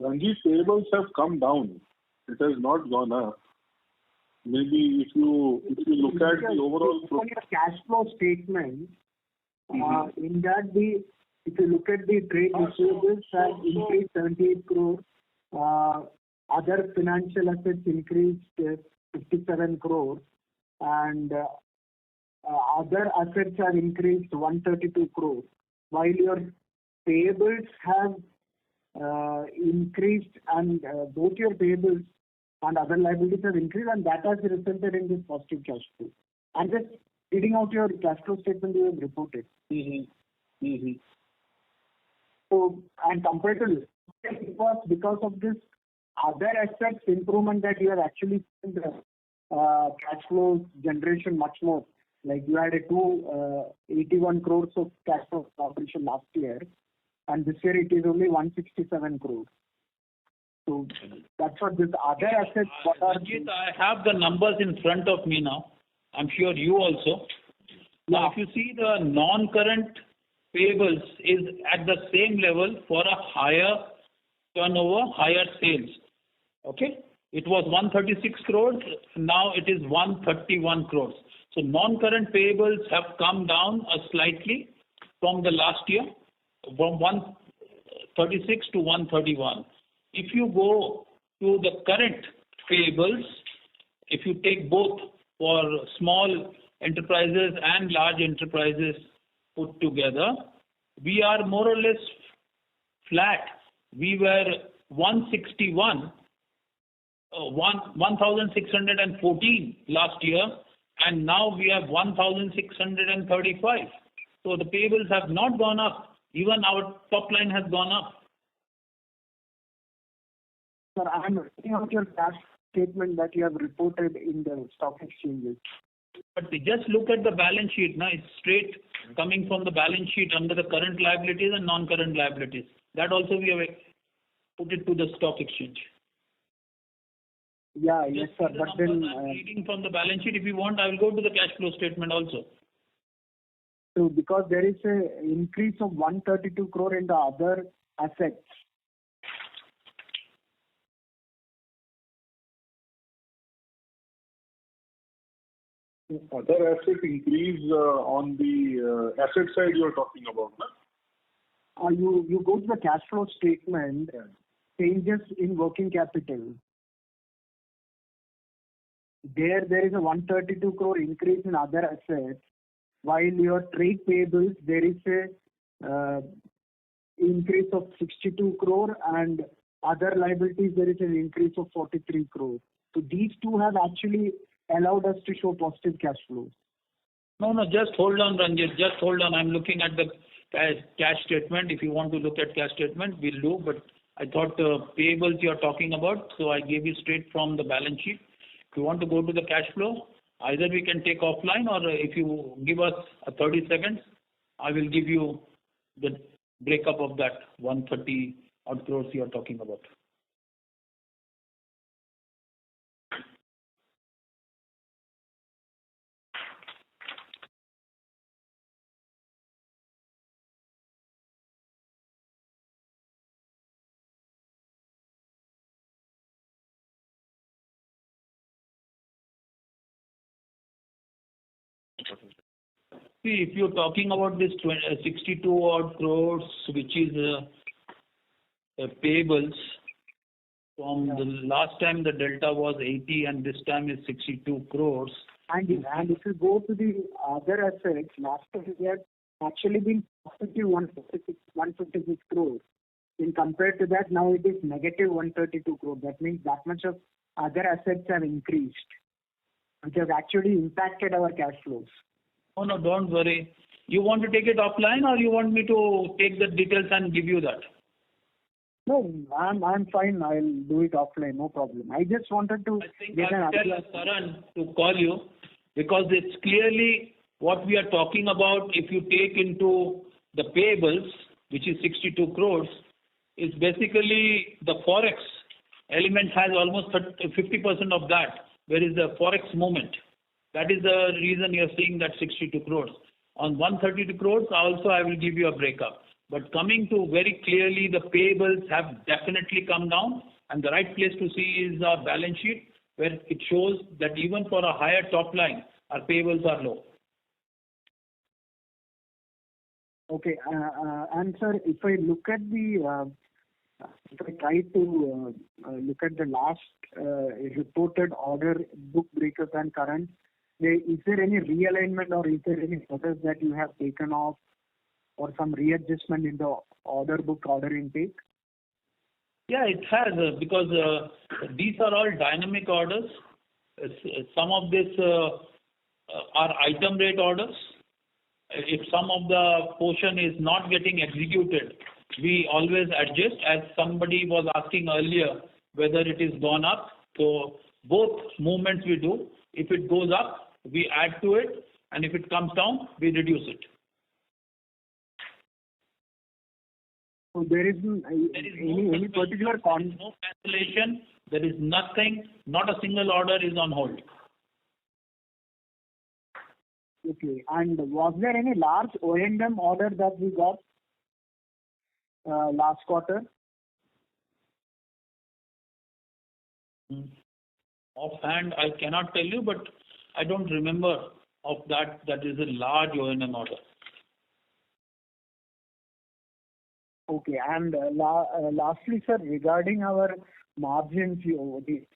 Ranjit, payables have come down. It has not gone up. Maybe if you look at the overall cash flow statement, in that if you look at the trade receivables have increased 78 crore, other financial assets increased 57 crore, and other assets have increased 132 crore, while your payables have increased, and both your payables and other liabilities have increased, and that has resulted in this positive cash flow. I'm just reading out your cash flow statement you have reported. So, and compared to this, it was because of this other assets improvement that you have actually seen the cash flow generation much more. Like you had a 81 crores of cash flow operation last year, and this year it is only 167 crores. So that's what this other assets. Ranjit, I have the numbers in front of me now. I'm sure you also. Now, if you see the non-current payables is at the same level for a higher turnover, higher sales. Okay? It was 136 crores, now it is 131 crores. So non-current payables have come down slightly from the last year, from 136 to 131. If you go to the current payables, if you take both for small enterprises and large enterprises put together, we are more or less flat. We were 1,614 last year, and now we have 1,635. So the payables have not gone up. Even our top line has gone up. Sir, I am reading out your cash statement that you have reported in the stock exchanges. But just look at the balance sheet. Now it's straight coming from the balance sheet under the current liabilities and non-current liabilities. That also we have put it to the stock exchange. Yeah, yes, sir. The But numbers then, I'm reading from the balance sheet. If you want, I will go to the cash flow statement also. so because there is a increase of 132 crore in the other assets. Other asset increase on the asset side you are talking about, no? You go to the cash flow statement, changes in working capital. There is a 132 crore increase in other assets, while your trade payables, there is a increase of 62 crore, and other liabilities, there is an increase of 43 crore. So these two have actually allowed us to show positive cash flows. No, just hold on, Ranjit. Just hold on. I'm looking at the cash statement. If you want to look at cash statement, we'll do. But I thought payables you're talking about, so I gave you straight from the balance sheet. If you want to go to the cash flow, either we can take offline, or if you give us 30 seconds, I will give you the breakup of that 130 odd crores you are talking about. See, if you're talking about this 62 odd crores, which is payables, from the last time the delta was 80 and this time is 62 crores. And if you go to the other assets, last year we had actually been positive 156 crores. In compared to that, now it is negative 132 crores. That means that much of other assets have increased, which has actually impacted our cash flows. Oh, no, don't worry. You want to take it offline, or you want me to take the details and give you that? No, I'm fine. I'll do it offline. No problem. I just wanted to I think get I'll an tell idea. Karan to call you, because it's clearly what we are talking about. If you take into the payables, which is 62 crores, is basically the forex element has almost 50% of that. Where is the forex movement? That is the reason you're seeing that 62 crores. On 132 crores, also I will give you a breakup. But coming to very clearly, the payables have definitely come down, and the right place to see is our balance sheet, where it shows that even for a higher top line, our payables are low. Okay. And sir, if I look at the, if I try to look at the last reported order book breakup and current, is there any realignment, or is there any orders that you have taken off, or some readjustment in the order book order intake? Yeah, it has, because these are all dynamic orders. Some of this are item rate orders. If some of the portion is not getting executed, we always adjust, as somebody was asking earlier whether it is gone up. So both movements we do. If it goes up, we add to it, and if it comes down, we reduce it. So there is any particular no cancellation. There is nothing. Not a single order is on hold. Okay. And was there any large O&M order that we got last quarter? Offhand, I cannot tell you, but I don't remember of that. That is a large O&M order. Okay. And lastly, sir, regarding our margins,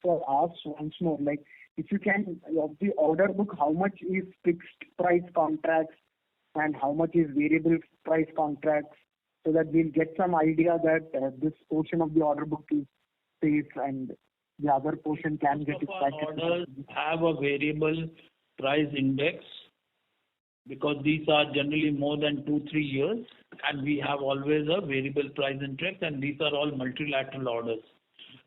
for us once more, like if you can, of the order book, how much is fixed price contracts and how much is variable price contracts, so that we'll get some idea that this portion of the order book is safe and the other portion can get impacted. Orders have a variable price index, because these are generally more than 2-3 years, and we have always a variable price index, and these are all multilateral orders.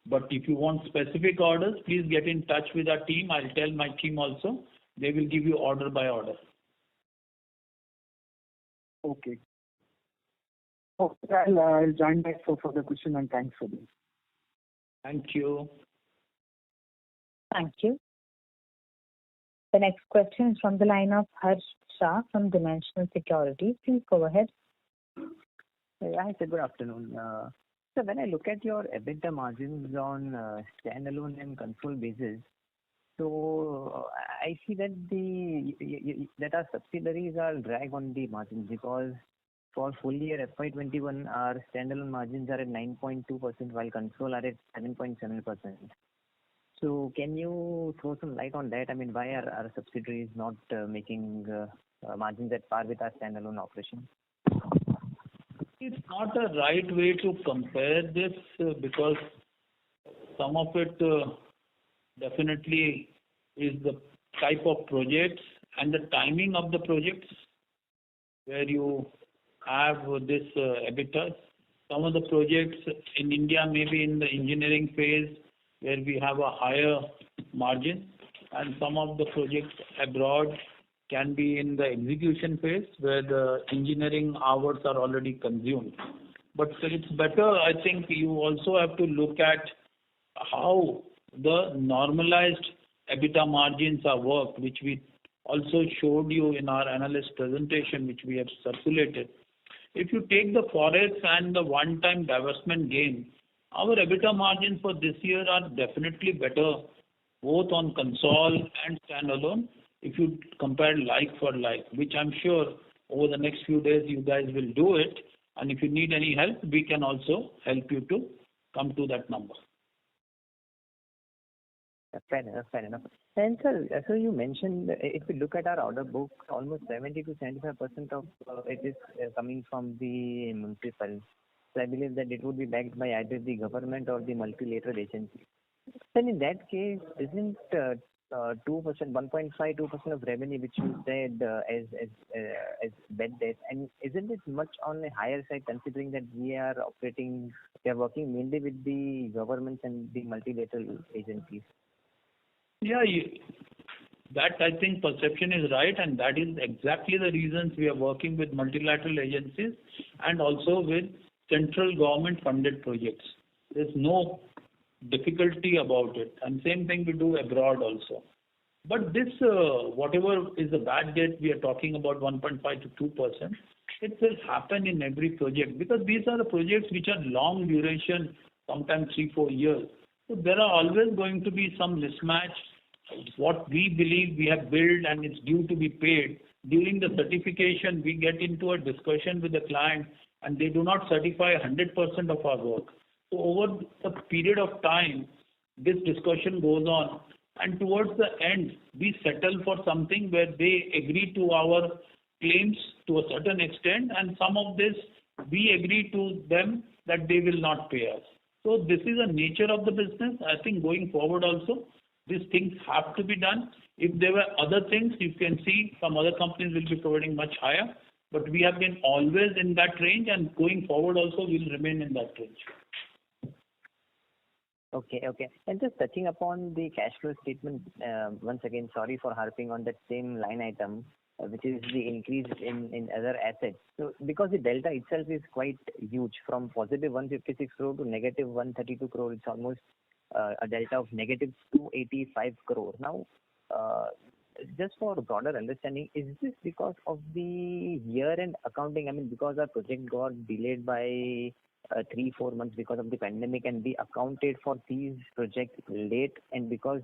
But if you want specific orders, please get in touch with our team. I'll tell my team also. They will give you order by order. Okay. Okay, I'll join back for further question, and thanks for this. Thank you. Thank you. The next question is from the line of Harsh Shah from Dimensional Securities. Please go ahead. Hi, sir. Good afternoon. So when I look at your EBITDA margins on standalone and control basis, so I see that that our subsidiaries are drag on the margins, because for full year FY21, our standalone margins are at 9.2%, while control are at 7.7%. So can you throw some light on that? I mean, why are our subsidiaries not making margins at par with our standalone operations? It's not a right way to compare this because some of it definitely is the type of projects and the timing of the projects where you have this EBITDA. Some of the projects in India may be in the engineering phase where we have a higher margin, and some of the projects abroad can be in the execution phase where the engineering hours are already consumed. But it's better, I think you also have to look at how the normalized EBITDA margins are worked, which we also showed you in our analyst presentation, which we have circulated. If you take the forex and the one-time divestment gain, our EBITDA margins for this year are definitely better, both on console and standalone, if you compare like for like, which I'm sure over the next few days you guys will do it. And if you need any help, we can also help you to come to that number. Fair enough. And sir, so you mentioned if we look at our order book, almost 70 to 75% of it is coming from the municipal. So I believe that it would be backed by either the government or the multilateral agency. Then in that case, isn't 1.5-2% of revenue, which you said as bad debt, and isn't it much on the higher side, considering that we are working mainly with the governments and the multilateral agencies? Yeah, that I think perception is right, and that is exactly the reasons we are working with multilateral agencies and also with central government funded projects. There's no difficulty about it, and same thing we do abroad also. But this whatever is the bad debt we are talking about, 1.5 to 2%, it will happen in every project, because these are the projects which are long duration, sometimes 3-4 years. So there are always going to be some mismatch. What we believe we have billed and it's due to be paid, during the certification we get into a discussion with the client and they do not certify 100% of our work. So over the period of time, this discussion goes on, and towards the end, we settle for something where they agree to our claims to a certain extent, and some of this we agree to them that they will not pay us. So this is the nature of the business. I think going forward also, these things have to be done. If there were other things, you can see some other companies will be providing much higher, but we have been always in that range, and going forward also we will remain in that range. Okay. And just touching upon the cash flow statement, once again, sorry for harping on that same line item, which is the increase in other assets. So because the delta itself is quite huge, from positive 156 crore to negative 132 crore, it's almost a delta of negative 285 crore. Now, just for broader understanding, is this because of the year-end accounting? I mean, because our project got delayed by 3-4 months because of the pandemic, and we accounted for these projects late, and because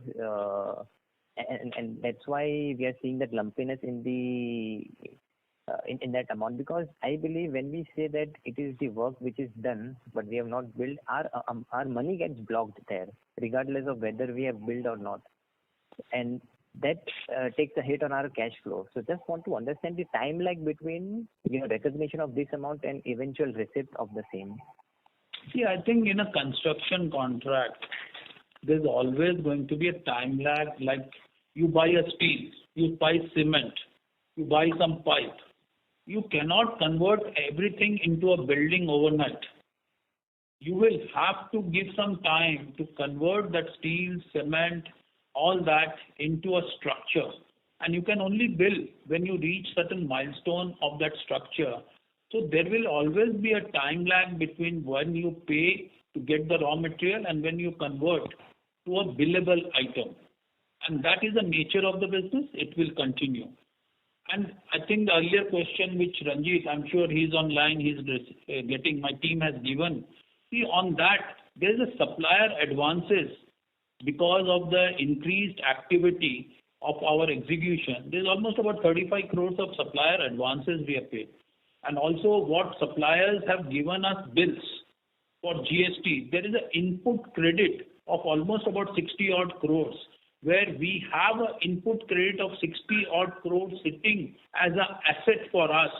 and that's why we are seeing that lumpiness in the in that amount. Because I believe when we say that it is the work which is done but we have not billed, our money gets blocked there, regardless of whether we have billed or not, and that takes a hit on our cash flow. So just want to understand the time lag between recognition of this amount and eventual receipt of the same. See, I think in a construction contract, there's always going to be a time lag. Like you buy a steel, you buy cement, you buy some pipe. You cannot convert everything into a building overnight. You will have to give some time to convert that steel, cement, all that into a structure. And you can only bill when you reach certain milestone of that structure. So there will always be a time lag between when you pay to get the raw material and when you convert to a billable item. And that is the nature of the business. It will continue. And I think the earlier question which Ranjit, I'm sure he's online, he's getting, my team has given. See, on that, there's a supplier advances because of the increased activity of our execution. There's almost about 35 crores of supplier advances we have paid. And also what suppliers have given us bills for GST, there is an input credit of almost about 60 odd crores, where we have an input credit of 60 odd crores sitting as an asset for us,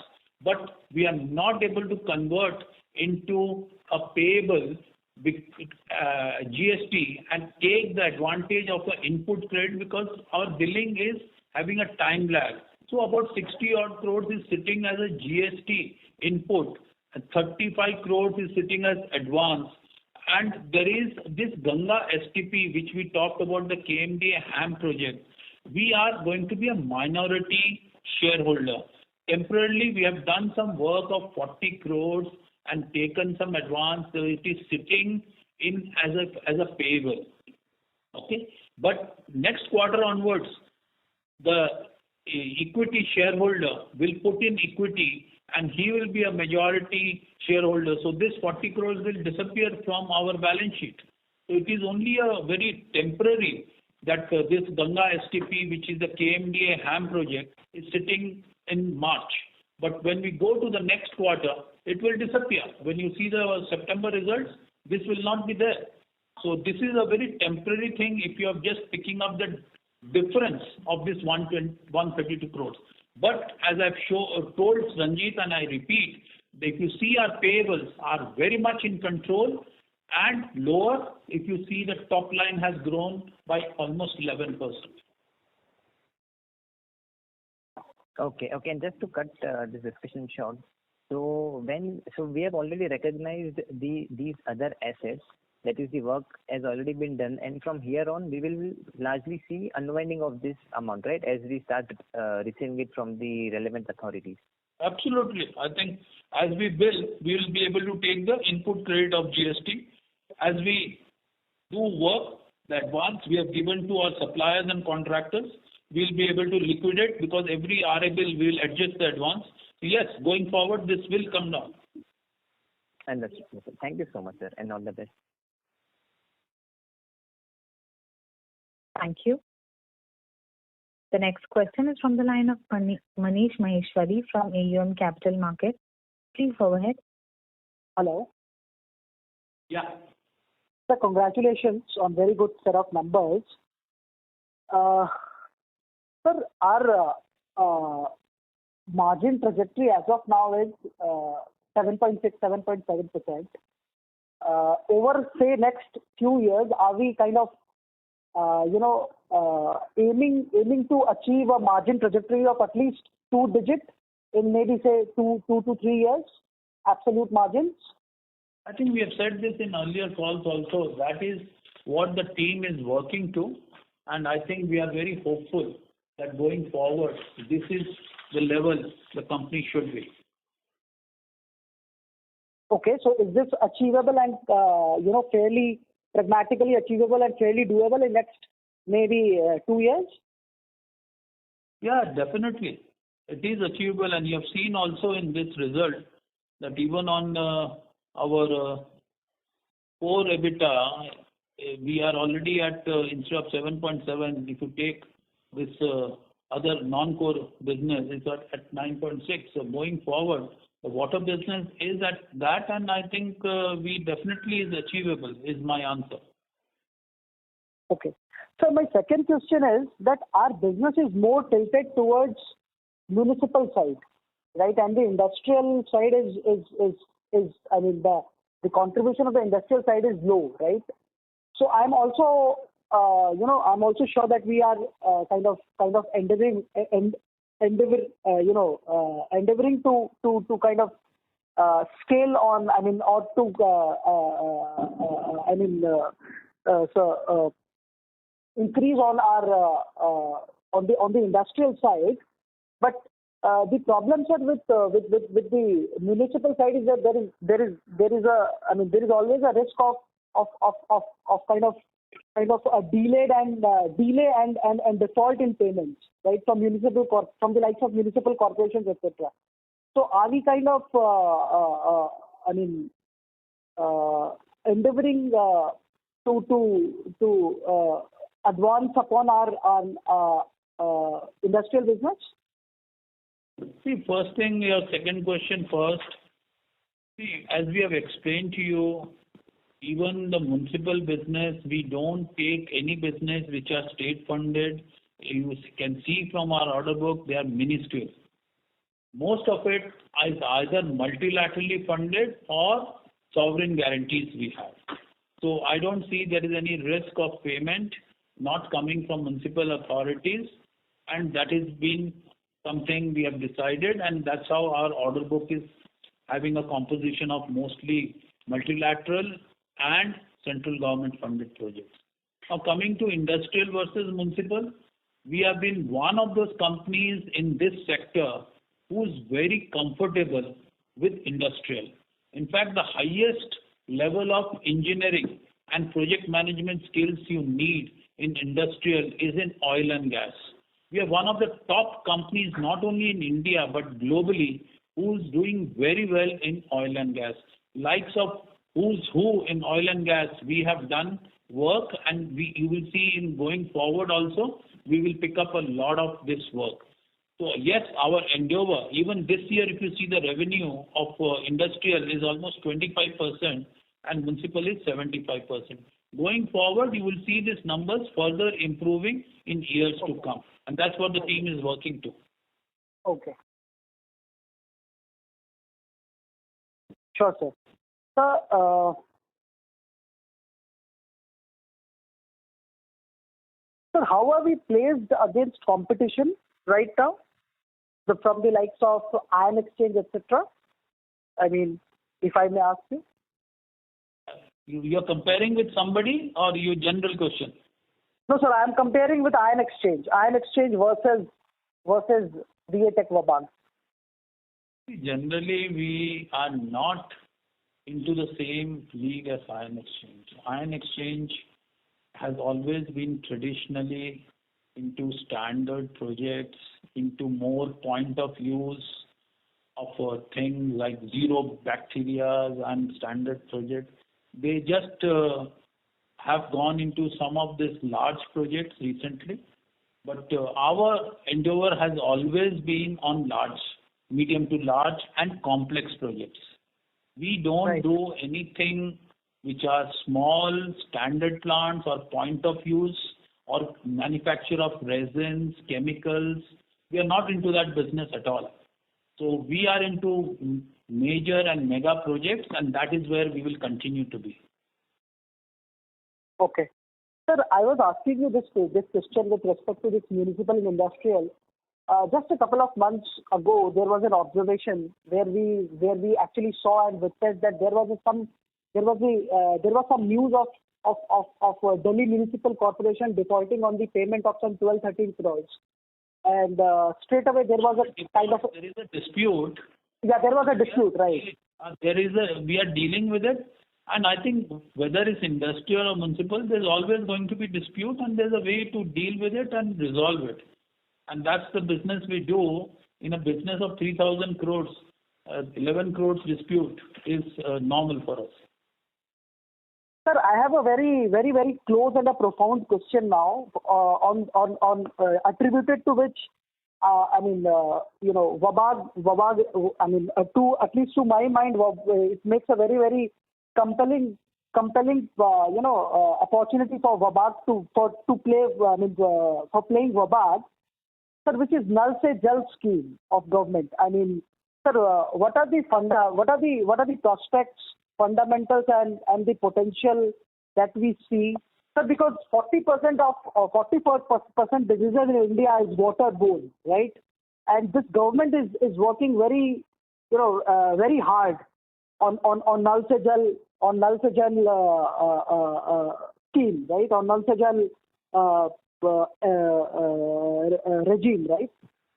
but we are not able to convert into a payable GST and take the advantage of the input credit because our billing is having a time lag. So about 60 odd crores is sitting as a GST input, and 35 crores is sitting as advance. And there is this Ganga STP, which we talked about, the KMDA HAM project. We are going to be a minority shareholder. Temporarily, we have done some work of 40 crores and taken some advance. So it is sitting in as a payable. Okay. But next quarter onwards, the equity shareholder will put in equity and he will be a majority shareholder. So this 40 crores will disappear from our balance sheet. So it is only a very temporary that this Ganga STP, which is the KMDA HAM project, is sitting in March. But when we go to the next quarter, it will disappear. When you see the September results, this will not be there. So this is a very temporary thing if you are just picking up the difference of this 132 crores. But as I've told Ranjit, and I repeat, if you see our payables are very much in control and lower, if you see the top line has grown by almost 11%. Okay, and just to cut this discussion short, so we have already recognized these other assets, that is the work has already been done, and from here on we will largely see unwinding of this amount, right, as we start receiving it from the relevant authorities. Absolutely. I think as we bill, we will be able to take the input credit of GST. As we do work, the advance we have given to our suppliers and contractors, we will be able to liquidate because every RA bill we will adjust the advance. So yes, going forward, this will come down. Understood. Thank you so much, sir, and all the best. Thank you. The next question is from the line of Manish Maheshwari from AUM Capital Market. Please go ahead. Hello. Yeah. Sir, congratulations on very good set of numbers. Sir, our margin trajectory as of now is 7.6, 7.7%. Over, say, next few years, are we kind of aiming to achieve a margin trajectory of at least 2 digit in maybe say 2 to 3 years, absolute margins? I think we have said this in earlier calls also. That is what the team is working to, and I think we are very hopeful that going forward, this is the level the company should be. Okay, so is this achievable and fairly pragmatically achievable and fairly doable in next maybe 2 years? Yeah, definitely. It is achievable, and you have seen also in this result that even on our core EBITDA, we are already at instead of 7.7, if you take this other non-core business, it's at 9.6. So going forward, the water business is at that, and I think we definitely is achievable, is my answer. Okay. So my second question is that our business is more tilted towards municipal side, right? And the industrial side is I mean, the contribution of the industrial side is low, right? So I'm also, I'm also sure that we are kind of endeavoring to kind of scale on, I mean, or to, increase on our on the industrial side, but the problem, sir, with the municipal side is that there is always a risk of kind of a delay and default in payments, right, from the likes of municipal corporations, etc. So are we kind of endeavoring to advance upon our industrial business? See, first thing, your second question first. See, as we have explained to you, even the municipal business, we don't take any business which are state funded. You can see from our order book, they are ministerial. Most of it is either multilaterally funded or sovereign guarantees we have. So I don't see there is any risk of payment not coming from municipal authorities, and that has been something we have decided, and that's how our order book is having a composition of mostly multilateral and central government funded projects. Now coming to industrial versus municipal, we have been one of those companies in this sector who's very comfortable with industrial. In fact, the highest level of engineering and project management skills you need in industrial is in oil and gas. We are one of the top companies, not only in India, but globally, who's doing very well in oil and gas. Likes of who's who in oil and gas, we have done work, and you will see in going forward also, we will pick up a lot of this work. So yes, our endeavor, even this year, if you see the revenue of industrial is almost 25% and municipal is 75%. Going forward, you will see these numbers further improving in years to come. And that's what the team is working to. Okay. Sure, sir. Sir, how are we placed against competition right now? From the likes of Ion Exchange, etc. I mean, if I may ask you. You're comparing with somebody or your general question? No, sir, I am comparing with Ion Exchange. Ion Exchange versus DA Tech Vabag. Generally, we are not into the same league as Ion Exchange. Ion Exchange has always been traditionally into standard projects, into more point of use of things like zero bacteria and standard projects. They just have gone into some of these large projects recently. But our endeavor has always been on large, medium to large and complex projects. We don't do anything which are small standard plants or point of use or manufacture of resins, chemicals. We are not into that business at all. So we are into major and mega projects, and that is where we will continue to be. Okay. Sir, I was asking you this question with respect to this municipal and industrial. Just a couple of months ago, there was an observation where we actually saw and witnessed that there was some news of Delhi Municipal Corporation defaulting on the payment of some 12-13 crores. And straight away there was a kind of... There is a dispute. Yeah, there was a dispute, right. We are dealing with it. And I think whether it's industrial or municipal, there's always going to be dispute, and there's a way to deal with it and resolve it. And that's the business we do. In a business of 3,000 crores, 11 crores dispute is normal for us. Sir, I have a very, very, very close and a profound question now attributed to which, Vabag, at least to my mind, it makes a very, very compelling, opportunity for Vabag for playing Vabag, sir, which is Nal Se Jal scheme of government. I mean, sir, what are the prospects, fundamentals, and the potential that we see, sir? Because 40% of 44% diseases in India is waterborne, right? And this government is working very, very hard on Nal Se Jal scheme, right? On Nal Se Jal regime, right?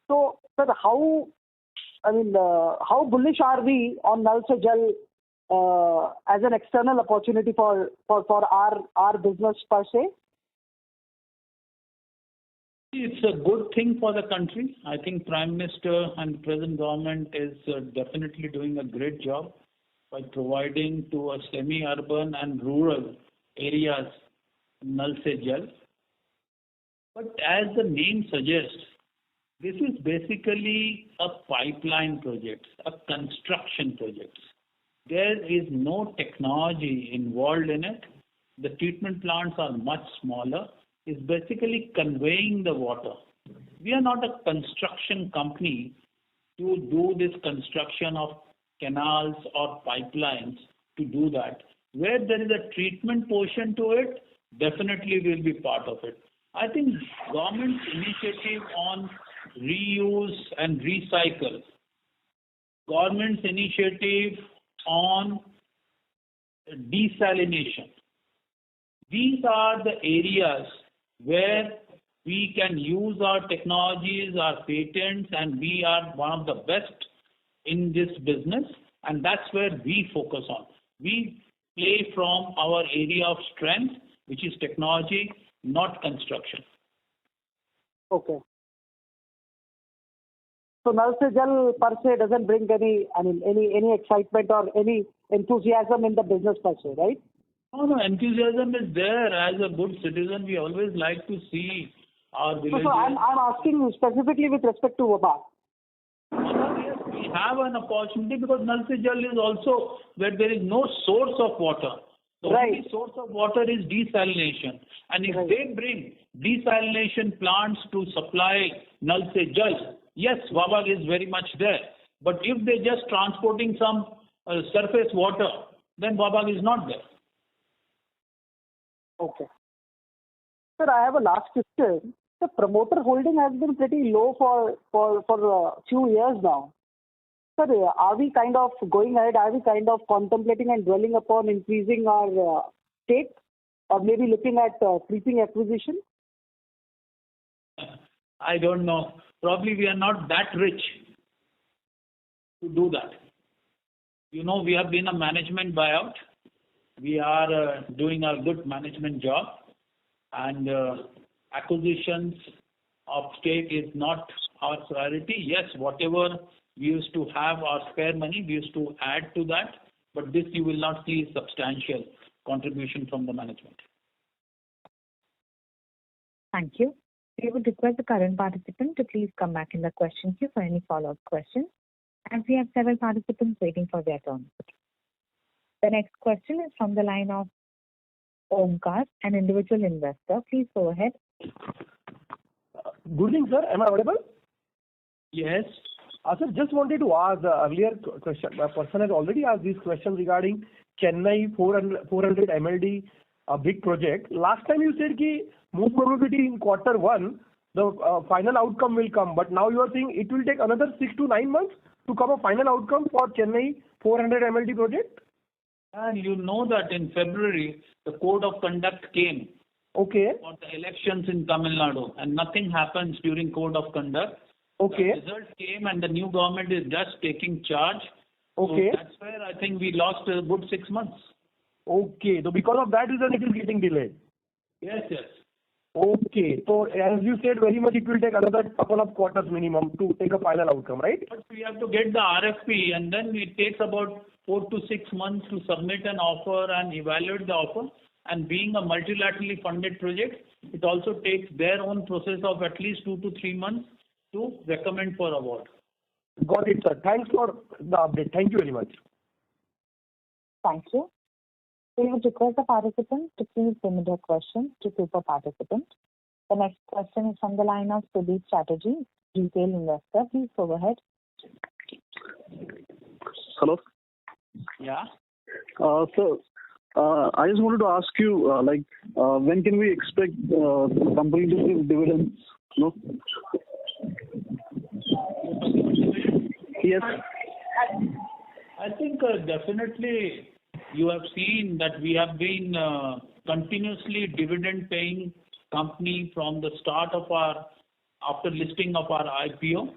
So, sir, how bullish are we on Nal Se Jal as an external opportunity for our business per se? It's a good thing for the country. I think Prime Minister and present government is definitely doing a great job by providing to a semi-urban and rural areas Nal Se Jal. But as the name suggests, this is basically a pipeline project, a construction project. There is no technology involved in it. The treatment plants are much smaller. It's basically conveying the water. We are not a construction company to do this construction of canals or pipelines to do that. Where there is a treatment portion to it, definitely will be part of it. I think government's initiative on reuse and recycle, government's initiative on desalination, these are the areas where we can use our technologies, our patents, and we are one of the best in this business, and that's where we focus on. We play from our area of strength, which is technology, not construction. Okay. So Nal Se Jal per se doesn't bring any excitement or any enthusiasm in the business per se, right? No, enthusiasm is there. As a good citizen, we always like to see our villages. So I'm asking you specifically with respect to Wabag. Yes, we have an opportunity because Nal Se Jal is also where there is no source of water. The only source of water is desalination. And if they bring desalination plants to supply Nal Se Jal, yes, Wabag is very much there. But if they're just transporting some surface water, then Wabag is not there. Okay. Sir, I have a last question. The promoter holding has been pretty low for a few years now. Sir, are we kind of going ahead? Are we kind of contemplating and dwelling upon increasing our stake, or maybe looking at creeping acquisition? I don't know. Probably we are not that rich to do that. You know, we have been a management buyout. We are doing a good management job, and acquisitions of stake is not our priority. Yes, whatever we used to have our spare money, we used to add to that, but this you will not see substantial contribution from the management. Thank you. We would request the current participant to please come back in the question queue for any follow-up questions, as we have several participants waiting for their turn. The next question is from the line of Omkar, an individual investor. Please go ahead. Good evening, sir. Am I audible? Yes. Sir, just wanted to ask the earlier question. My person has already asked this question regarding Chennai 400 MLD, a big project. Last time you said that most probability in Q1, the final outcome will come. But now you are saying it will take another 6 to 9 months to come a final outcome for Chennai 400 MLD project? And you know that in February, the code of conduct came for the elections in Tamil Nadu, and nothing happens during code of conduct. The result came and the new government is just taking charge. So that's where I think we lost a good 6 months. So because of that reason it is getting delayed? Yes. So as you said, very much it will take another couple of quarters minimum to take a final outcome, right? But we have to get the RFP, and then it takes about 4 to 6 months to submit an offer and evaluate the offer. And being a multilaterally funded project, it also takes their own process of at least 2 to 3 months to recommend for award. Got it, sir. Thanks for the update. Thank you very much. Thank you. We would request the participants to please limit their questions to 2 per participant. The next question is from the line of Sudeep Chatterjee, retail investor. Please go ahead. Hello. Yeah. So, I just wanted to ask you, when can we expect the company to give dividends? No? Yes. I think definitely you have seen that we have been continuously dividend paying company from the start of after listing of our IPO.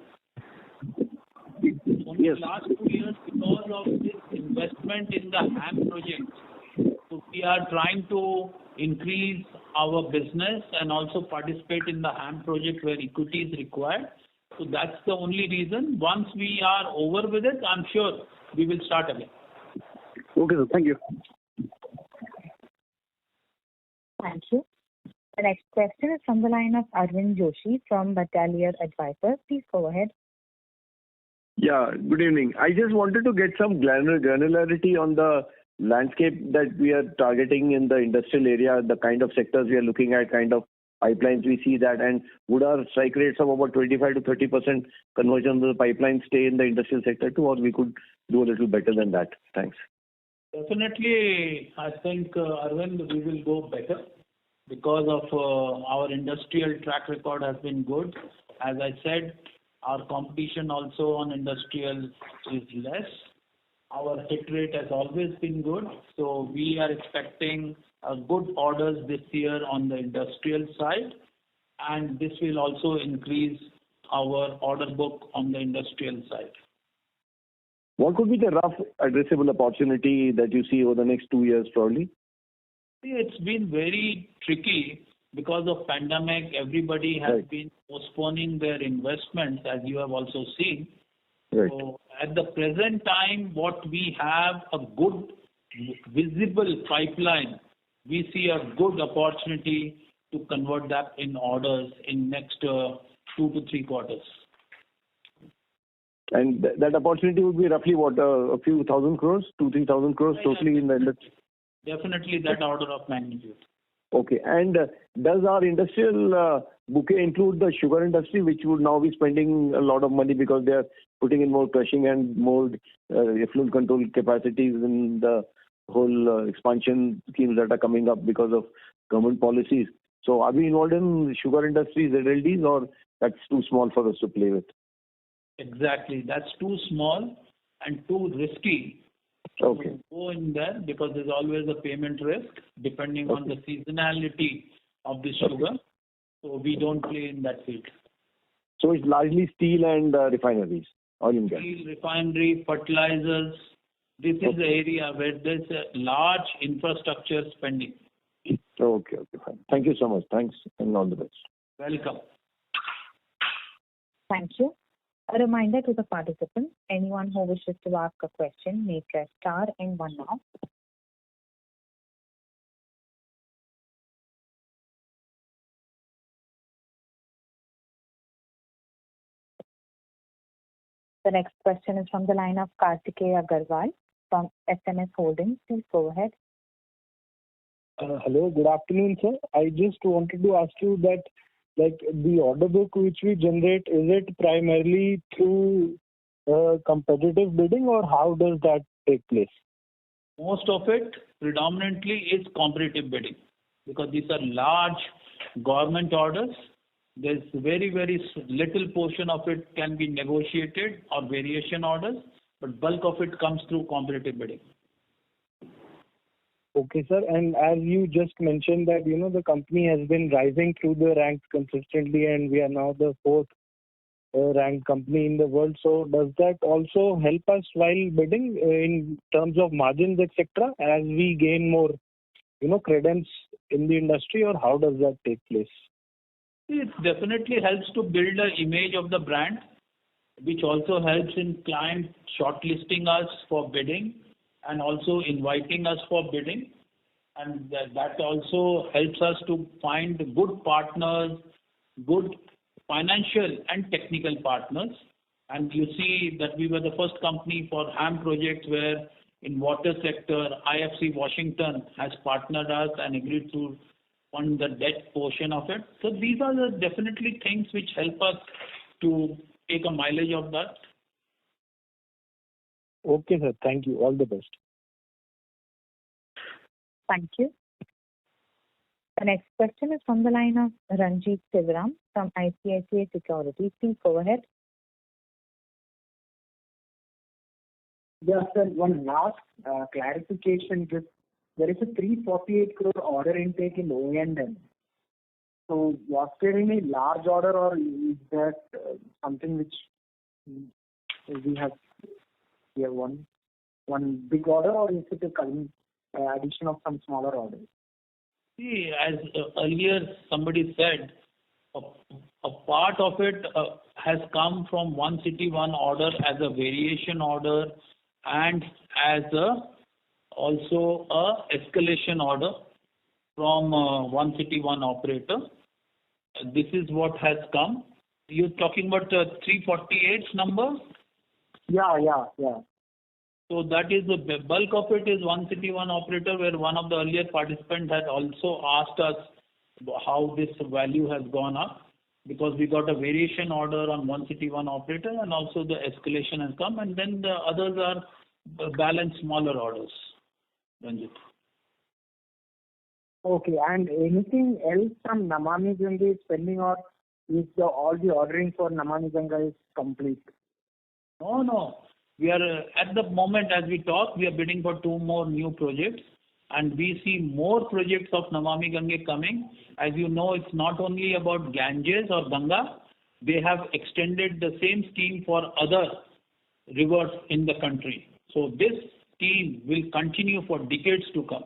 Only Yes. last 2 years because of this investment in the HAM project. So we are trying to increase our business and also participate in the HAM project where equity is required. So that's the only reason. Once we are over with it, I'm sure we will start again. Okay, sir. Thank you. Thank you. The next question is from the line of Arvind Joshi from Battalion Advisors. Please go ahead. Yeah, good evening. I just wanted to get some granularity on the landscape that we are targeting in the industrial area, the kind of sectors we are looking at, kind of pipelines we see that, and would our strike rates of about 25 to 30% conversion of the pipeline stay in the industrial sector too, or we could do a little better than that? Thanks. Definitely, I think, Arvind, we will go better because of our industrial track record has been good. As I said, our competition also on industrial is less. Our hit rate has always been good, so we are expecting good orders this year on the industrial side, and this will also increase our order book on the industrial side. What could be the rough addressable opportunity that you see over the next 2 years probably? See, it's been very tricky because of pandemic. Everybody has been postponing their investments, as you have also seen. Right. So at the present time, what we have a good visible pipeline, we see a good opportunity to convert that in orders in next 2 to 3 quarters. And that opportunity would be roughly what, a few thousand crores, 2,000-3,000 crores totally in the industry? Definitely that order of magnitude. Okay. And does our industrial bouquet include the sugar industry, which would now be spending a lot of money because they are putting in more crushing and more effluent control capacities in the whole expansion schemes that are coming up because of government policies? So are we involved in sugar industries, ZLDs, or that's too small for us to play with? Exactly. That's too small and too risky. Okay. Go in there because there's always a payment risk depending on the seasonality of the sugar. So we don't play in that field. So it's largely steel and refineries, oil and gas. Steel, refinery, fertilizers. This is the area where there's a large infrastructure spending. Okay, fine. Thank you so much. Thanks and all the best. Welcome. Thank you. A reminder to the participants, anyone who wishes to ask a question may press star and 1 now. The next question is from the line of Kartikeya Agarwal from SMS Holdings. Please go ahead. Hello, good afternoon, sir. I just wanted to ask you that, like, the order book which we generate, is it primarily through competitive bidding, or how does that take place? Most of it predominantly is competitive bidding because these are large government orders. There's very little portion of it can be negotiated or variation orders, but bulk of it comes through competitive bidding. Okay, sir. And as you just mentioned that, the company has been rising through the ranks consistently, and we are now the 4th ranked company in the world. So does that also help us while bidding in terms of margins, etc., as we gain more, credence in the industry, or how does that take place? It definitely helps to build an image of the brand, which also helps in client shortlisting us for bidding and also inviting us for bidding. And that also helps us to find good partners, good financial and technical partners. And you see that we were the first company for HAM projects where in water sector, IFC Washington has partnered us and agreed to fund the debt portion of it. So these are the definitely things which help us to take a mileage of that. Okay, sir. Thank you. All the best. Thank you. The next question is from the line of Ranjit Sivaram from ICICI Securities. Please go ahead. Yes, sir. One last clarification. There is a 348 crore order intake in O&M. So was there any large order, or is that something which we have year? One big order, or is it a addition of some smaller orders? See, as earlier somebody said, a part of it has come from one city, one order as a variation order and as also a escalation order from one city, one operator. This is what has come. You're talking about 348 number? Yeah. So that is the bulk of it is one city, one operator, where one of the earlier participants had also asked us how this value has gone up, because we got a variation order on one city, one operator, and also the escalation has come, and then the others are balanced smaller orders. Ranjit. Okay, and anything else from Namami Gange is pending, or is all the ordering for Namami Ganga is complete? No. We are at the moment as we talk, we are bidding for 2 more new projects, and we see more projects of Namami Gange coming. As you know, it's not only about Ganges or Ganga. They have extended the same scheme for other rivers in the country. So this scheme will continue for decades to come.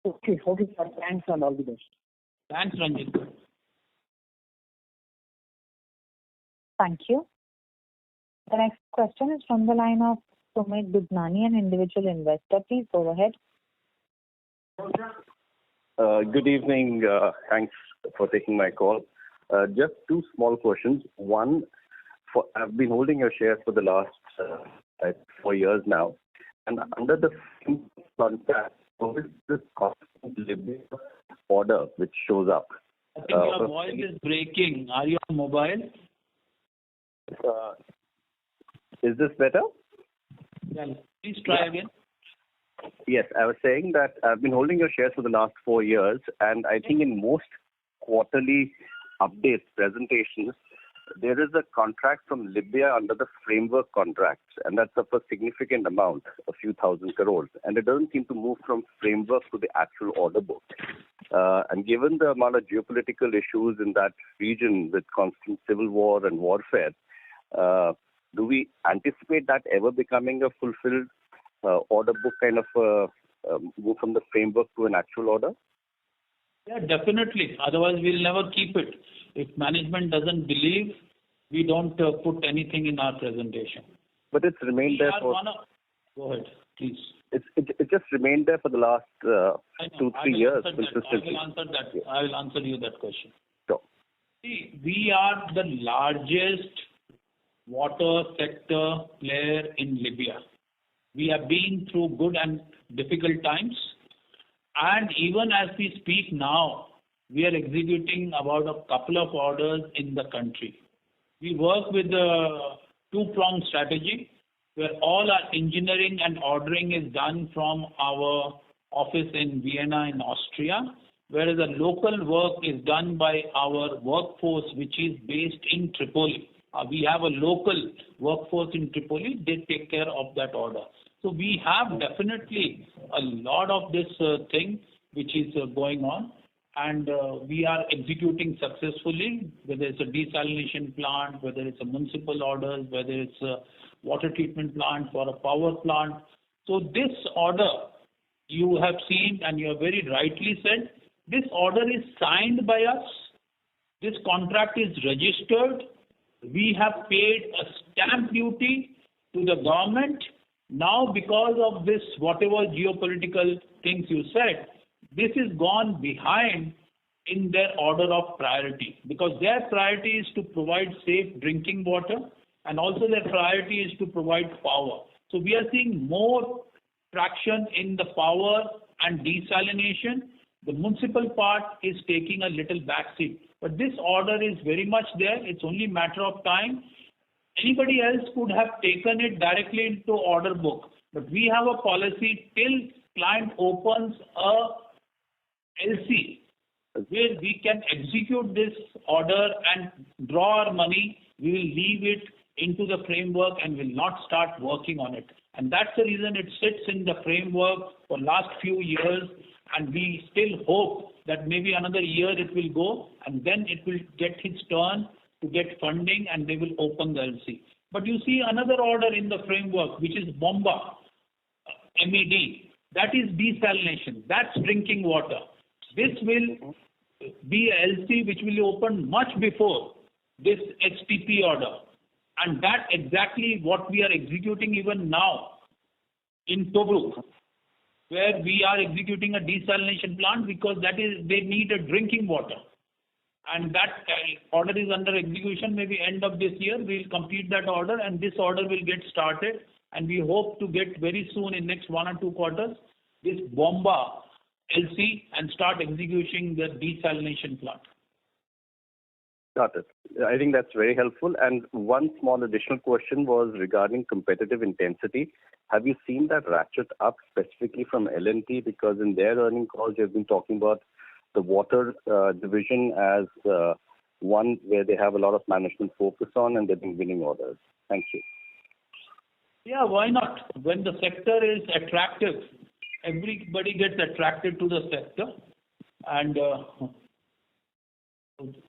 Okay, sir. Thanks and all the best. Thanks, Ranjit. Thank you. The next question is from the line of Sumit Dudnani, an individual investor. Please go ahead. Good evening. Thanks for taking my call. Just 2 small questions. One, I've been holding your shares for the last 4 years now, and under the contract, what is this constant living order which shows up? I think your voice is breaking. Are you on mobile? Is this better? Yeah, please try again. Yes, I was saying that I've been holding your shares for the last 4 years, and I think in most quarterly updates, presentations, there is a contract from Libya under the framework contracts, and that's of a significant amount, a few thousand crores, and it doesn't seem to move from framework to the actual order book. And given the amount of geopolitical issues in that region with constant civil war and warfare, do we anticipate that ever becoming a fulfilled order book kind of move from the framework to an actual order? Yeah, definitely. Otherwise, we'll never keep it. If management doesn't believe, we don't put anything in our presentation. But it's remained there for... Go ahead, please. It just remained there for the last 2-3 years. I will answer you that question. Sure. See, we are the largest water sector player in Libya. We have been through good and difficult times, and even as we speak now, we are executing about a couple of orders in the country. We work with a 2-pronged strategy where all our engineering and ordering is done from our office in Vienna in Austria, whereas the local work is done by our workforce which is based in Tripoli. We have a local workforce in Tripoli. They take care of that order. So we have definitely a lot of this thing which is going on, and we are executing successfully, whether it's a desalination plant, whether it's a municipal orders, whether it's a water treatment plant for a power plant. So this order you have seen, and you have very rightly said, this order is signed by us. This contract is registered. We have paid a stamp duty to the government. Now, because of this, whatever geopolitical things you said, this is gone behind in their order of priority, because their priority is to provide safe drinking water, and also their priority is to provide power. So we are seeing more traction in the power and desalination. The municipal part is taking a little backseat. But this order is very much there. It's only a matter of time. Anybody else could have taken it directly into order book. But we have a policy till client opens a LC where we can execute this order and draw our money. We will leave it into the framework and will not start working on it. And that's the reason it sits in the framework for last few years, and we still hope that maybe another year it will go, and then it will get its turn to get funding and they will open the LC. But you see another order in the framework, which is Bomba, MED. That is desalination. That's drinking water. This will be a LC which will open much before this HTP order. And that exactly what we are executing even now in Tobruk, where we are executing a desalination plant because that is, they need a drinking water. And that order is under execution. Maybe end of this year, we'll complete that order and this order will get started. And we hope to get very soon in next 1 or 2 quarters, this Bomba LC and start executing the desalination plant. Got it. I think that's very helpful. And one small additional question was regarding competitive intensity. Have you seen that ratchet up specifically from L&T? Because in their earning calls, they've been talking about the water division as one where they have a lot of management focus on and they've been winning orders. Thank you. Yeah, why not? When the sector is attractive, everybody gets attracted to the sector. And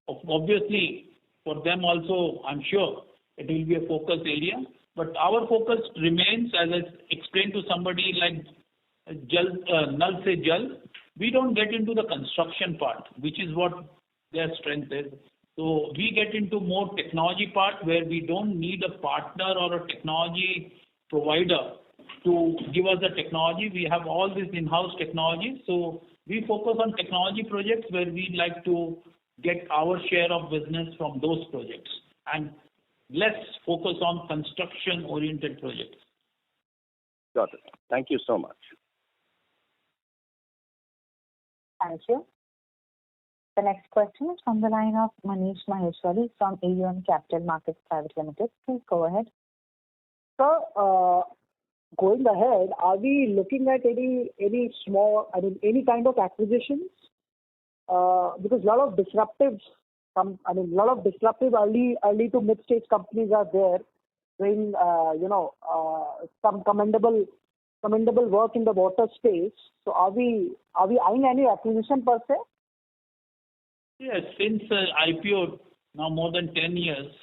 obviously, for them also, I'm sure it will be a focus area. But our focus remains, as I explained to somebody like Nal Se Jal, we don't get into the construction part, which is what their strength is. So we get into more technology part where we don't need a partner or a technology provider to give us the technology. We have all this in-house technology. So we focus on technology projects where we like to get our share of business from those projects and less focus on construction-oriented projects. Got it. Thank you so much. Thank you. The next question is from the line of Manish Maheshwari from AUM Capital Markets Private Limited. Please go ahead. Sir, going ahead, are we looking at any small, any kind of acquisitions? Because a lot of disruptive early to mid-stage companies are there doing, some commendable work in the water space. So are we eyeing any acquisition per se? Yes, since IPO, now more than 10 years,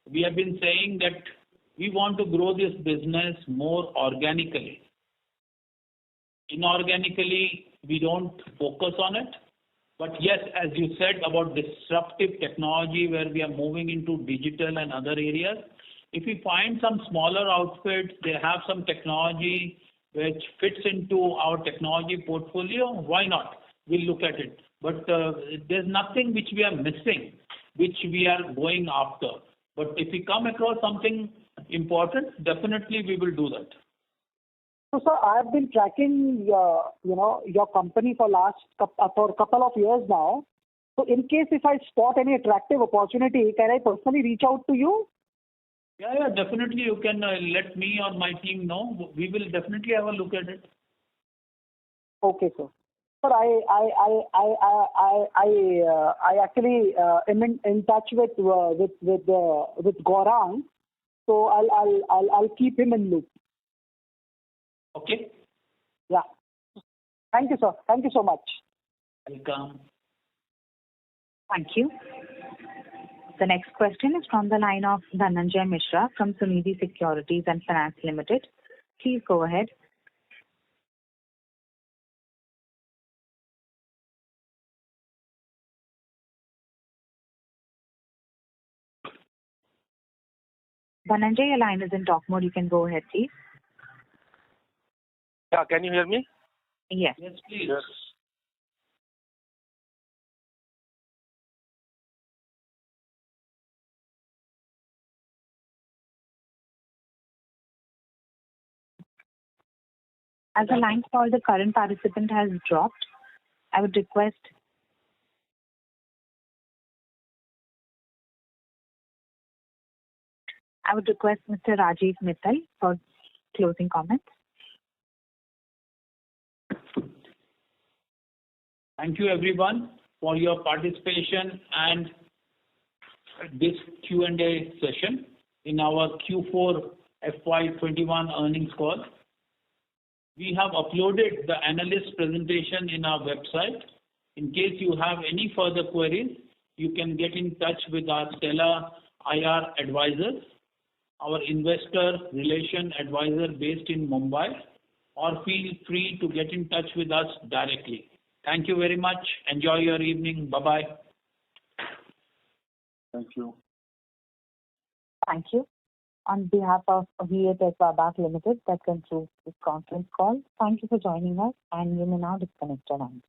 we have been saying that we want to grow this business more organically. Inorganically, we don't focus on it. But yes, as you said about disruptive technology where we are moving into digital and other areas, if we find some smaller outfits, they have some technology which fits into our technology portfolio, why not? We'll look at it. But there's nothing which we are missing, which we are going after. But if we come across something important, definitely we will do that. So, sir, I have been tracking, your company for a couple of years now. So, in case if I spot any attractive opportunity, can I personally reach out to you? Yeah, definitely. You can let me or my team know. We will definitely have a look at it. Okay, sir. Sir, I actually am in touch with Gaurang, so I'll keep him in loop. Okay. Yeah. Thank you, sir. Thank you so much. Welcome. Thank you. The next question is from the line of Dhananjay Mishra from Sunidhi Securities and Finance Limited. Please go ahead. Dhananjay, your line is in talk mode. You can go ahead, please. Yeah, can you hear me? Yes. Yes, please. Yes. As the line for the current participant has dropped, I would request Mr. Rajiv Mittal for closing comments. Thank you everyone for your participation and this Q&A session in our Q4 FY21 earnings call. We have uploaded the analyst presentation in our website. In case you have any further queries, you can get in touch with our Stellar IR advisors. our investor relation advisor based in Mumbai, or feel free to get in touch with us directly. Thank you very much. Enjoy your evening. Bye-bye. Thank you. Thank you. On behalf of VA Tech Wabak Limited, that concludes this conference call. Thank you for joining us, and you may now disconnect your lines.